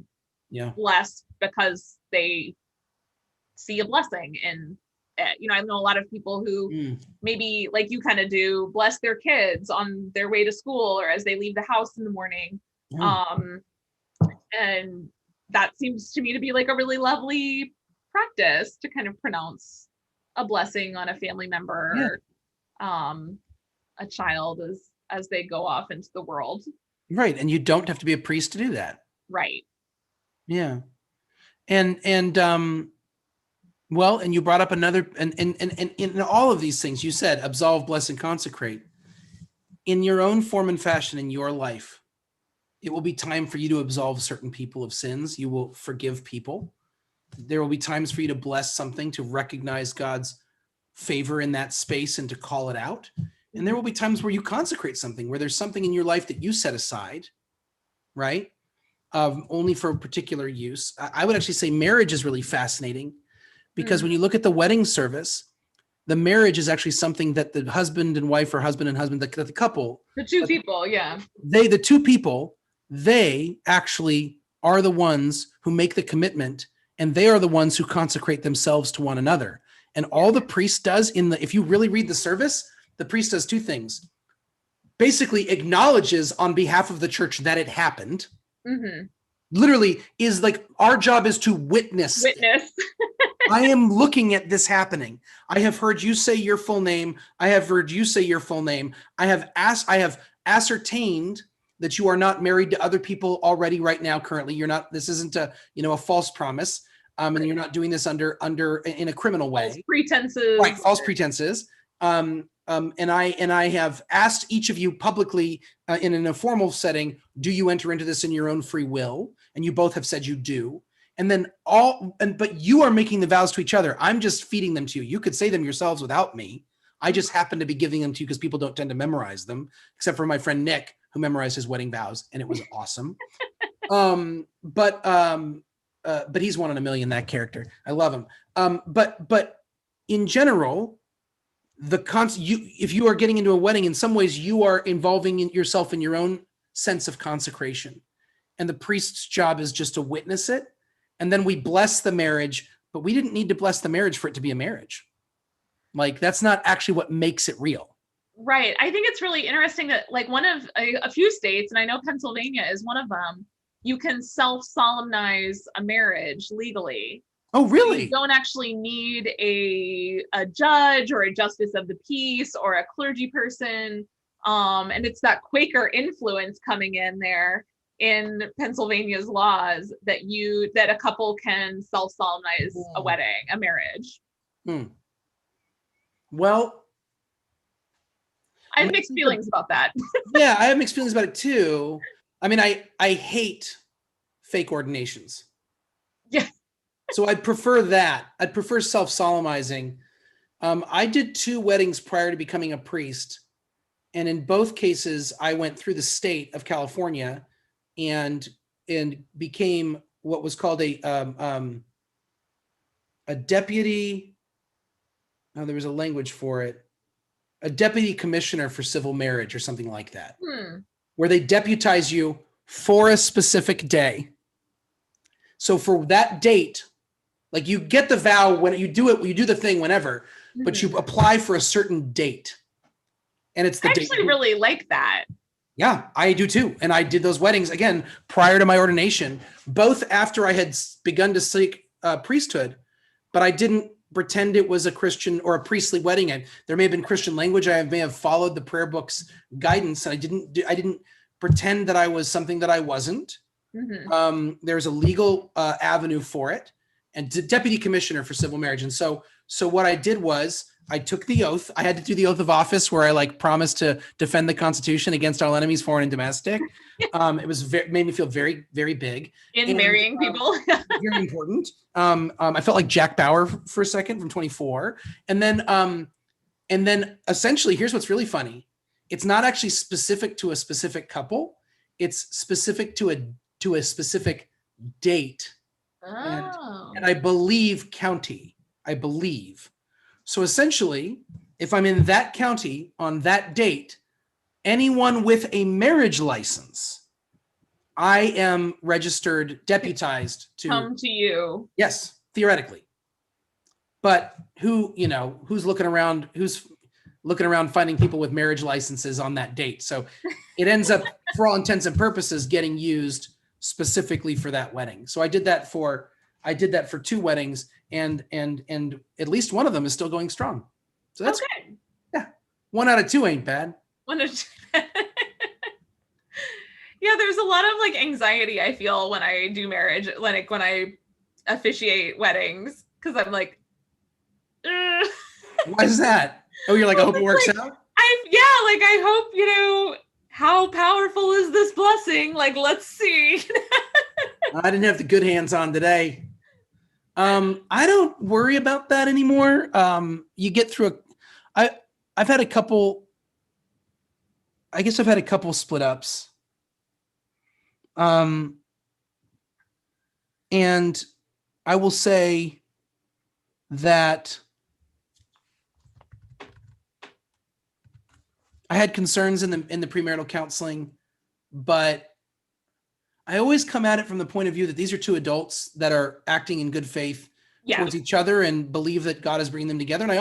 bless because they see a blessing in I know a lot of people who maybe like you kind of do, bless their kids on their way to school or as they leave the house in the morning. And that seems to me to be like a really lovely practice to kind of pronounce a blessing on a family member, a child as they go off into the world. Right. And you don't have to be a priest to do that. Right. Yeah. And well, and you brought up another, and in all of these things, you said absolve, bless, and consecrate. In your own form and fashion in your life, it will be time for you to absolve certain people of sins. You will forgive people. There will be times for you to bless something, to recognize God's favor in that space and to call it out. And there will be times where you consecrate something, where there's something in your life that you set aside, right? Only for a particular use. I would actually say marriage is really fascinating because when you look at the wedding service, the marriage is actually something that the husband and wife or husband and husband, the couple. The two people, yeah. The two people, they actually are the ones who make the commitment, and they are the ones who consecrate themselves to one another. And all the priest does if you really read the service, the priest does two things. Basically acknowledges on behalf of the church that it happened. Literally is like, our job is to witness. I am looking at this happening. I have heard you say your full name. I have heard you say your full name. I have ascertained that you are not married to other people already right now. Currently, you're not. This isn't a false promise, and you're not doing this under in a criminal way. False pretenses. Right, false pretenses. And I have asked each of you publicly in an informal setting, do you enter into this in your own free will? And you both have said you do. And then but you are making the vows to each other. I'm just feeding them to you. You could say them yourselves without me. I just happen to be giving them to you because people don't tend to memorize them, except for my friend Nick, who memorized his wedding vows, and it was awesome. But he's one in a million, that character. I love him. But in general, if you are getting into a wedding, in some ways you are involving yourself in your own sense of consecration, and the priest's job is just to witness it. And then we bless the marriage, but we didn't need to bless the marriage for it to be a marriage. Like, that's not actually what makes it real. Right. I think it's really interesting that like one of a few states, and I know Pennsylvania is one of them, you can self-solemnize a marriage legally. Oh, really? You don't actually need a judge or a justice of the peace or a clergy person. And it's that Quaker influence coming in there in Pennsylvania's laws that a couple can self-solemnize a wedding, a marriage. Well, I have mixed feelings about that. Yeah, I have mixed feelings about it too. I mean, I hate fake ordinations. Yeah. So I'd prefer that. I'd prefer self-solemnizing. I did 2 weddings prior to becoming a priest. And in both cases, I went through the state of California and became what was called a deputy. Oh, there was a language for it. A deputy commissioner for civil marriage or something like that, where they deputize you for a specific day. So for that date, like you get the vow when you do it, you do the thing whenever, but you apply for a certain date. And it's the date. I actually really like that. Yeah, I do too. And I did those weddings again prior to my ordination, both after I had begun to seek priesthood, but I didn't pretend it was a Christian or a priestly wedding. And there may have been Christian language. I may have followed the prayer book's guidance, and I didn't pretend that I was something that I wasn't. There's a legal avenue for it, and deputy commissioner for civil marriage. And so what I did was I took the oath. I had to do the oath of office where I promised to defend the Constitution against all enemies, foreign and domestic. It was made me feel very, very big in marrying people. Very important. I felt like Jack Bauer for a second from 24. And then essentially, here's what's really funny. It's not actually specific to a specific couple. It's specific to a specific date. And I believe county. I believe. So essentially, if I'm in that county on that date, anyone with a marriage license, I am registered, deputized to come to you. Yes, theoretically. but who's looking around finding people with marriage licenses on that date? So it ends up, for all intents and purposes, getting used specifically for that wedding. So I did that for 2 weddings, and at least one of them is still going strong. So that's okay. Yeah. 1 out of 2 ain't bad. Yeah, there's a lot of like anxiety I feel when I do marriage, like when I officiate weddings, because I'm like, ugh. Why is that? Oh, you're like, I hope it works out? I hope, how powerful is this blessing? Like, let's see. I didn't have the good hands on today. I don't worry about that anymore. You get through I've had a couple split ups. And I will say that I had concerns in the premarital counseling, but I always come at it from the point of view that these are 2 adults that are acting in good faith towards each other and believe that God is bringing them together. And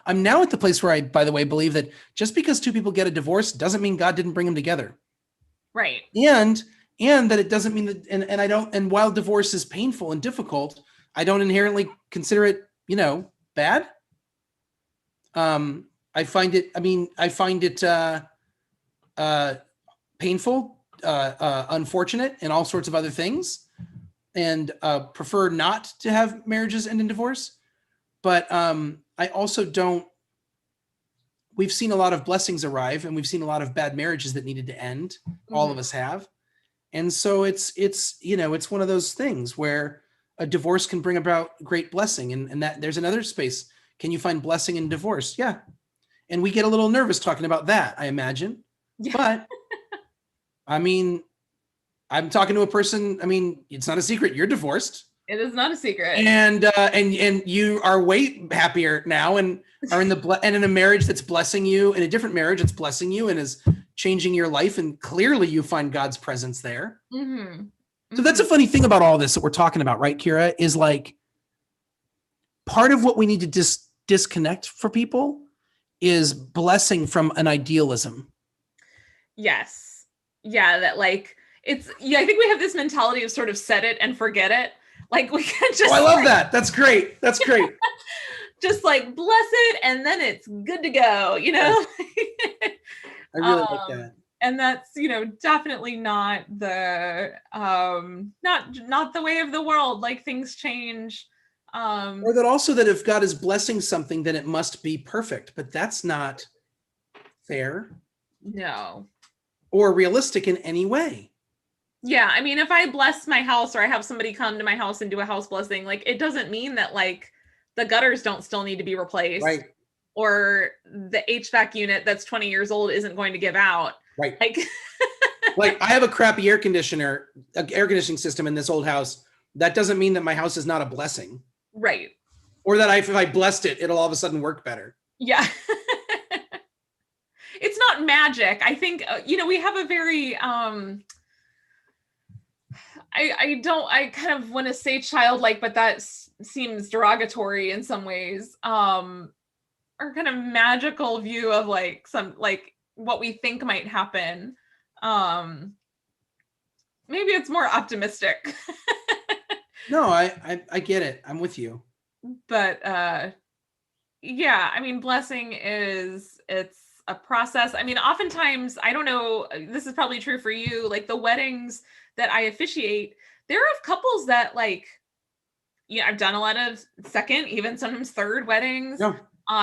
I'm now at the place where I, by the way, believe that just because 2 people get a divorce doesn't mean God didn't bring them together. Right. And that it doesn't mean that, and while divorce is painful and difficult, I don't inherently consider it, bad. I find it painful, unfortunate, and all sorts of other things, and prefer not to have marriages end in divorce. But I also don't. We've seen a lot of blessings arrive, and we've seen a lot of bad marriages that needed to end. Mm-hmm. All of us have. And so it's one of those things where a divorce can bring about great blessing, and that there's another space. Can you find blessing in divorce? Yeah. And we get a little nervous talking about that, I imagine. Yeah. But I'm talking to a person. It's not a secret. You're divorced. It is not a secret. And you are way happier now, and are in a marriage that's blessing you, in a different marriage that's blessing you and is changing your life. And clearly you find God's presence there. Mm-hmm. Mm-hmm. So that's a funny thing about all this that we're talking about, right, Kira, is like part of what we need to disconnect for people is blessing from an idealism. Yes. Yeah. That like, I think we have this mentality of sort of set it and forget it. Like we can just. Oh, I love that. That's great. Just like bless it, and then it's good to go, I really like that. And that's, definitely not the not the way of the world. Like things change. Or that also that if God is blessing something, then it must be perfect, but that's not fair. No. Or realistic in any way. Yeah. If I bless my house, or I have somebody come to my house and do a house blessing, like it doesn't mean that like the gutters don't still need to be replaced. Right. Or the HVAC unit that's 20 years old isn't going to give out. Right. Like I have a crappy air conditioning system in this old house. That doesn't mean that my house is not a blessing. Right. Or that if I blessed it, it'll all of a sudden work better. Yeah. It's not magic. I think, we have a very, I kind of want to say childlike, but that seems derogatory in some ways, or kind of magical view of like some, like what we think might happen. Maybe it's more optimistic. No, I get it. I'm with you. But blessing it's a process. Oftentimes, I don't know, this is probably true for you, like the weddings that I officiate, there are couples that like, I've done a lot of second, even sometimes third weddings. Yeah.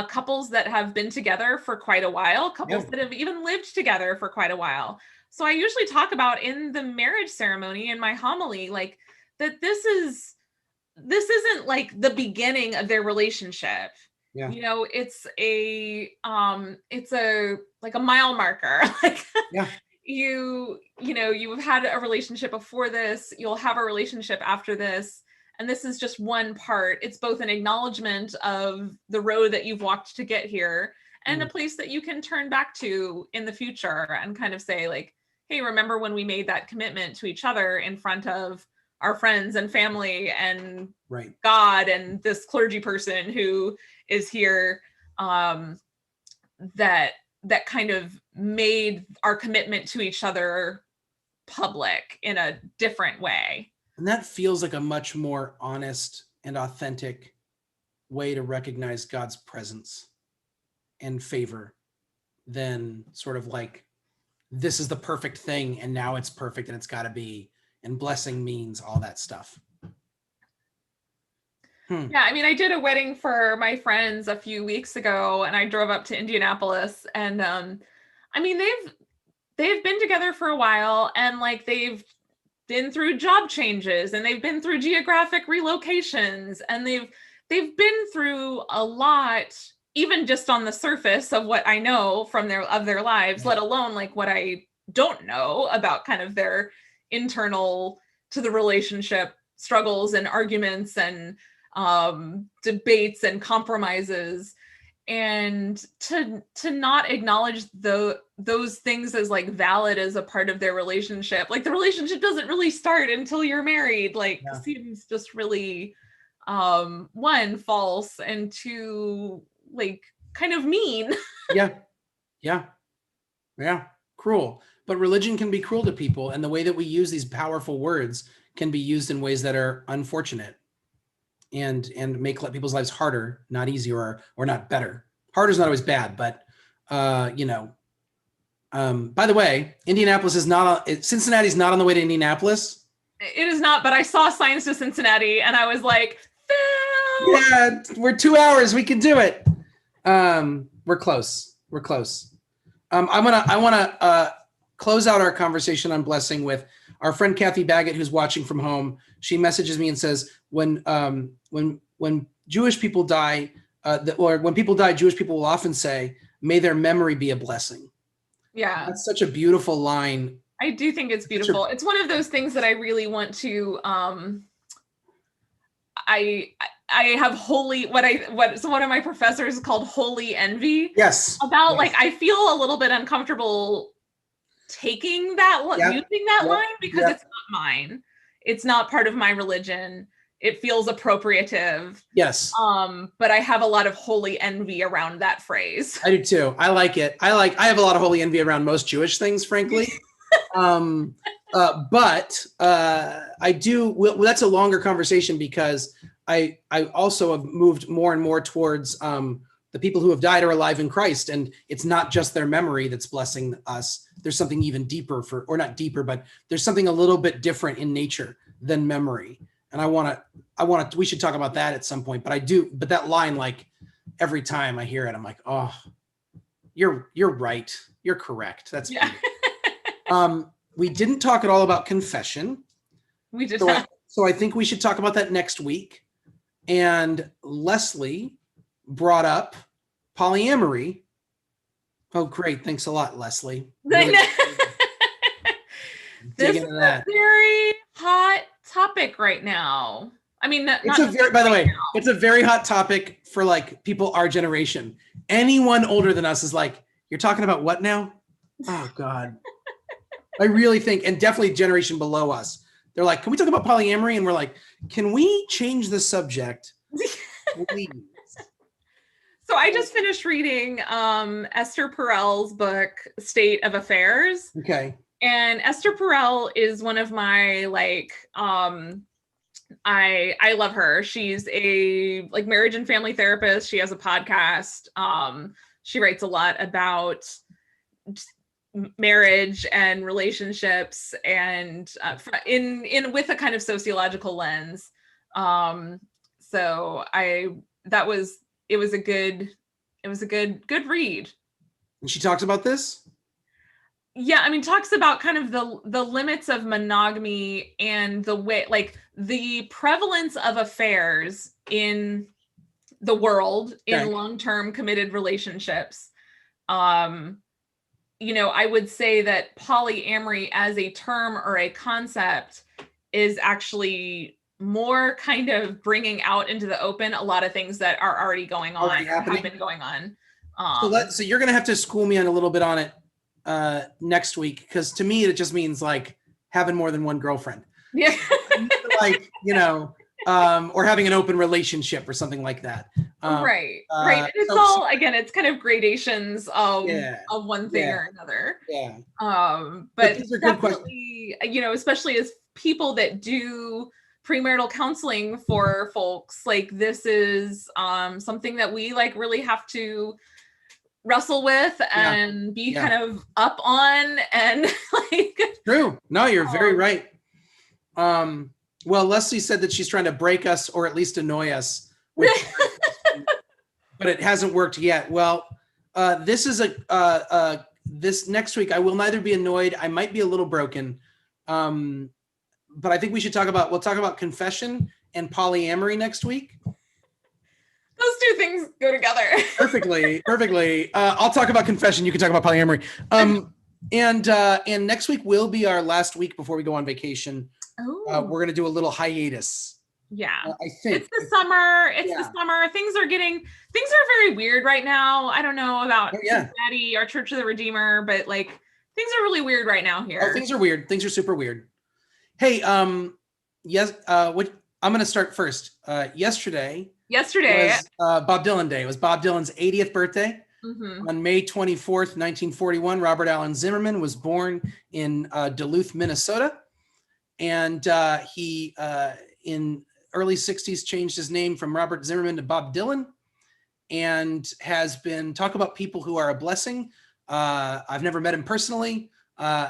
Couples that have been together for quite a while, couples that have even lived together for quite a while. So I usually talk about in the marriage ceremony in my homily, like that this isn't like the beginning of their relationship. Yeah. It's a like a mile marker. Like yeah. You've had a relationship before this, you'll have a relationship after this. And this is just one part. It's both an acknowledgement of the road that you've walked to get here and a place that you can turn back to in the future and kind of say like, hey, remember when we made that commitment to each other in front of our friends and family and right. God and this clergy person who is here, that kind of made our commitment to each other public in a different way. And that feels like a much more honest and authentic way to recognize God's presence and favor than sort of like, this is the perfect thing and now it's perfect and it's got to be, and blessing means all that stuff. Yeah, I mean, I did a wedding for my friends a few weeks ago and I drove up to Indianapolis, and I mean, they've been together for a while, and like they've been through job changes and they've been through geographic relocations, and they've been through a lot, even just on the surface of what I know from their lives, let alone like what I don't know about kind of their internal to the relationship struggles and arguments and debates and compromises. And to not acknowledge those things as like valid as a part of their relationship, like the relationship doesn't really start until you're married, like seems just really one, false, and two, like kind of mean. yeah Cruel. But religion can be cruel to people, and the way that we use these powerful words can be used in ways that are unfortunate and make people's lives harder, not easier, or not better. Harder is not always bad, but by the way, Indianapolis is not Cincinnati's not on the way to Indianapolis. It is not, but I saw signs to Cincinnati and I was like, Phil! Yeah, we're 2 hours, we can do it. We're close. I want to close out our conversation on blessing with our friend Kathy Baggett, who's watching from home. She messages me and says, when Jewish people die, or when people die, Jewish people will often say, "May their memory be a blessing." Yeah, that's such a beautiful line. I do think it's beautiful. It's one of those things that I really want to. I have holy what one of my professors called holy envy. Yes. About like I feel a little bit uncomfortable taking that using that line because it's not mine. It's not part of my religion. It feels appropriative. Yes. But I have a lot of holy envy around that phrase. I do too. I like it. I have a lot of holy envy around most Jewish things, frankly. But I do. Well, that's a longer conversation because I also have moved more and more towards the people who have died or alive in Christ, and it's not just their memory that's blessing us. There's something even deeper or not deeper, but there's something a little bit different in nature than memory. And I want to. We should talk about that at some point. But I do. But that line, like every time I hear it, I'm like, oh, you're right. You're correct. That's we didn't talk at all about confession. We did not. So I think we should talk about that next week. And Leslie brought up polyamory. Oh, great. Thanks a lot, Leslie. Really this is a very hot topic right now. I mean, it's a very hot topic for like people our generation. Anyone older than us is like, you're talking about what now? Oh, God. I really think, and definitely generation below us, they're like, can we talk about polyamory? And we're like, can we change the subject, please? So I just finished reading Esther Perel's book, State of Affairs. Okay. And Esther Perel is one of my I love her. She's a marriage and family therapist. She has a podcast. She writes a lot about marriage and relationships and in with a kind of sociological lens. So it was a good read. And she talks about this? Yeah, I mean, talks about kind of the limits of monogamy and the way, like the prevalence of affairs in the world in long-term committed relationships. I would say that polyamory as a term or a concept is actually more kind of bringing out into the open a lot of things that are already going on, have been going on. So you're going to have to school me on a little bit on it next week, because to me, it just means like having more than one girlfriend. Yeah. like, or having an open relationship or something like that. Right. And it's all, again, it's kind of gradations of one thing or another. Yeah. But these are definitely, especially as people that do premarital counseling for folks, like this is something that we like really have to wrestle with and be kind of up on, and like true. No, you're very right. Well, Leslie said that she's trying to break us or at least annoy us, but it hasn't worked yet. Well, this is this next week I will neither be annoyed. I might be a little broken. But I think we'll talk about confession and polyamory next week. Those two things go together. Perfectly. I'll talk about confession. You can talk about polyamory. And next week will be our last week before we go on vacation. We're going to do a little hiatus. Yeah. I think it's the summer. The summer. Things are very weird right now. I don't know about Cincinnati, our Church of the Redeemer, but like things are really weird right now here. Oh, things are weird. Things are super weird. Hey, yes. What I'm going to start first. Yesterday was Bob Dylan Day. It was Bob Dylan's 80th birthday. Mm-hmm. On May 24th, 1941, Robert Allen Zimmerman was born in Duluth, Minnesota. And he, in early 60s, changed his name from Robert Zimmerman to Bob Dylan, and has been talk about people who are a blessing. I've never met him personally.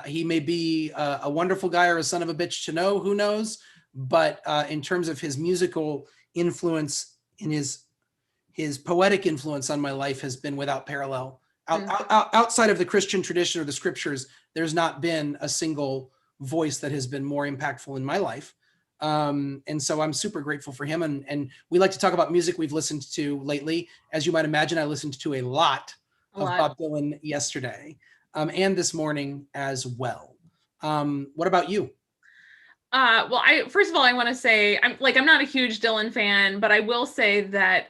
He may be a wonderful guy or a son of a bitch to know, who knows? But in terms of his musical influence, in his poetic influence on my life has been without parallel. Outside of the Christian tradition or the scriptures, there's not been a single voice that has been more impactful in my life. And so I'm super grateful for him. And we like to talk about music we've listened to lately. As you might imagine, I listened to a lot of Bob Dylan yesterday. And this morning as well. What about you? Well, first of all, I want to say I'm not a huge Dylan fan, but I will say that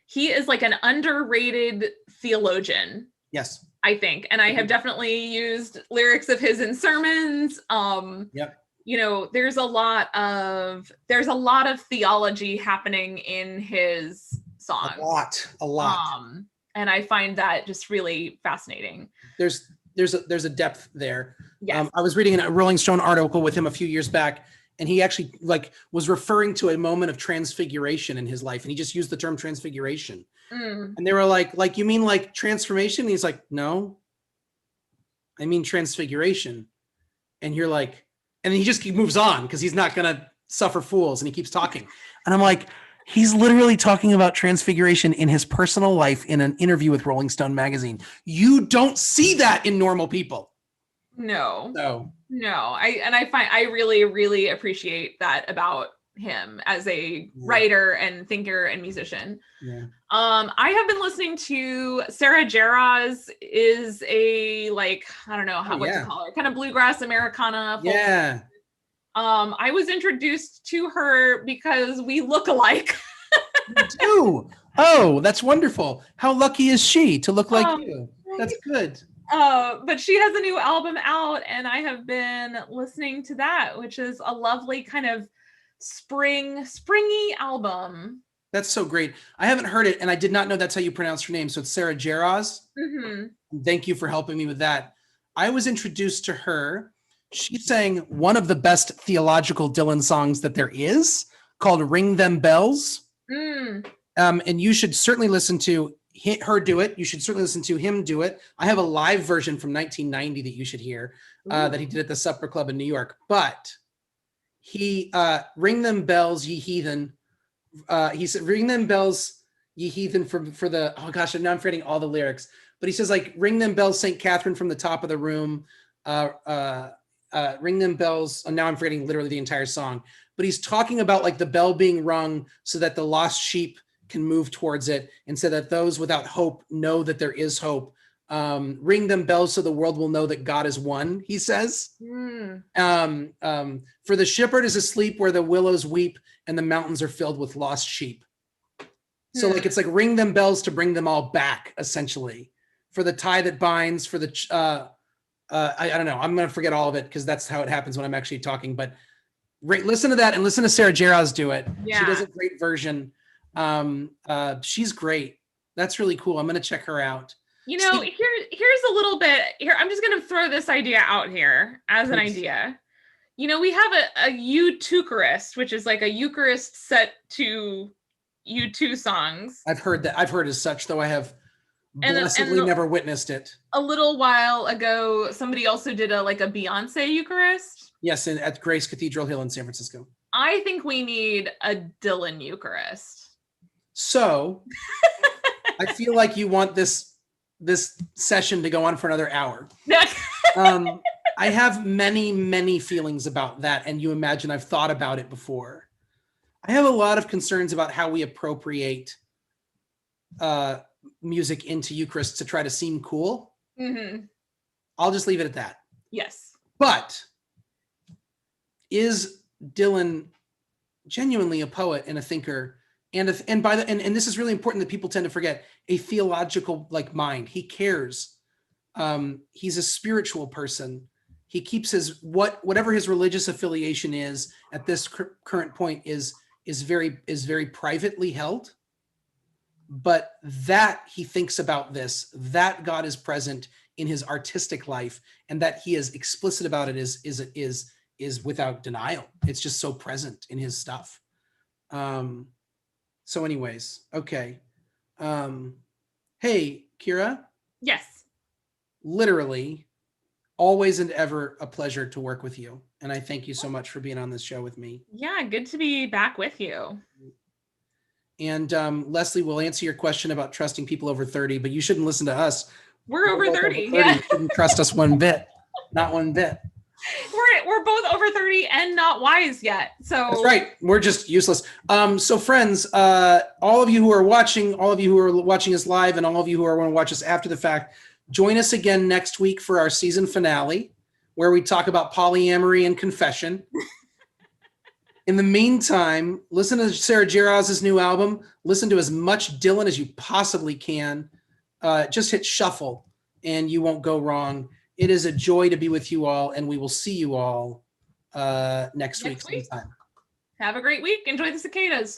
he is like an underrated theologian. Yes, I think, and I have definitely used lyrics of his in sermons. There's a lot of theology happening in his songs. A lot. And I find that just really fascinating. There's a depth there. Yes. I was reading a Rolling Stone article with him a few years back, and he actually was referring to a moment of transfiguration in his life, and he just used the term transfiguration. And they were like, you mean like transformation? And he's like, no, I mean transfiguration. And you're like, and he just moves on because he's not gonna suffer fools, and he keeps talking. And I'm like, he's literally talking about transfiguration in his personal life in an interview with Rolling Stone magazine. You don't see that in normal people. No. I really, really appreciate that about him as a writer and thinker and musician. Yeah. I have been listening to Sarah Jarosz, is a what to call her, kind of bluegrass Americana. Yeah. I was introduced to her because we look alike. You do? Oh, that's wonderful. How lucky is she to look like you? That's good. But she has a new album out, and I have been listening to that, which is a lovely kind of springy album. That's so great. I haven't heard it, and I did not know that's how you pronounce her name. So it's Sarah Jarosz. Mm-hmm. Thank you for helping me with that. I was introduced to her. She sang one of the best theological Dylan songs that there is, called "Ring Them Bells." And you should certainly listen to her do it. You should certainly listen to him do it. I have a live version from 1990 that you should hear, that he did at the Supper Club in New York. But he, "Ring them bells, ye heathen." He said, "Ring them bells, ye heathen," for the, oh gosh, now I'm forgetting all the lyrics. But he says "Ring them bells, St. Catherine from the top of the room." Ring them bells. And now I'm forgetting literally the entire song. But he's talking about the bell being rung so that the lost sheep can move towards it, and so that those without hope know that there is hope. Ring them bells so the world will know that God is one, he says. For the shepherd is asleep where the willows weep and the mountains are filled with lost sheep. So it's like ring them bells to bring them all back, essentially. For the tie that binds, for the, I don't know. I'm going to forget all of it because that's how it happens when I'm actually talking. But Great. Listen to that and listen to Sarah Jarosz do it. Yeah. She does a great version. She's great. That's really cool. I'm going to check her out. You know, here's a little bit here. I'm just going to throw this idea out here as an idea. You know, we have a Eucharist, which is like a Eucharist set to U2 songs. I've heard that. I've heard as such, though I have blessedly never witnessed it. A little while ago, somebody also did a Beyonce Eucharist. Yes, at Grace Cathedral Hill in San Francisco. I think we need a Dylan Eucharist. So I feel like you want this session to go on for another hour. I have many feelings about that, and you imagine I've thought about it before. I have a lot of concerns about how we appropriate music into Eucharist to try to seem cool. Mm-hmm. I'll just leave it at that. Yes. But is Dylan genuinely a poet and a thinker, and this is really important that people tend to forget, a theological mind? He cares. He's a spiritual person. He keeps whatever his religious affiliation is at this current point is very privately held. But that he thinks about this, that God is present in his artistic life, and that he is explicit about it is without denial. It's just so present in his stuff. So anyways, okay. Hey, Kira. Yes. Literally, always and ever a pleasure to work with you. And I thank you so much for being on this show with me. Yeah, good to be back with you. And Leslie will answer your question about trusting people over 30, but you shouldn't listen to us. We're over 30. Yeah. You shouldn't trust us one bit. Not one bit. We're both over 30 and not wise yet. So that's right. We're just useless. So friends, all of you who are watching us live, and all of you who are going to watch us after the fact, join us again next week for our season finale, where we talk about polyamory and confession. In the meantime, listen to Sarah Jarosz's new album. Listen to as much Dylan as you possibly can. Just hit shuffle and you won't go wrong. It is a joy to be with you all, and we will see you all next week sometime. Have a great week. Enjoy the cicadas.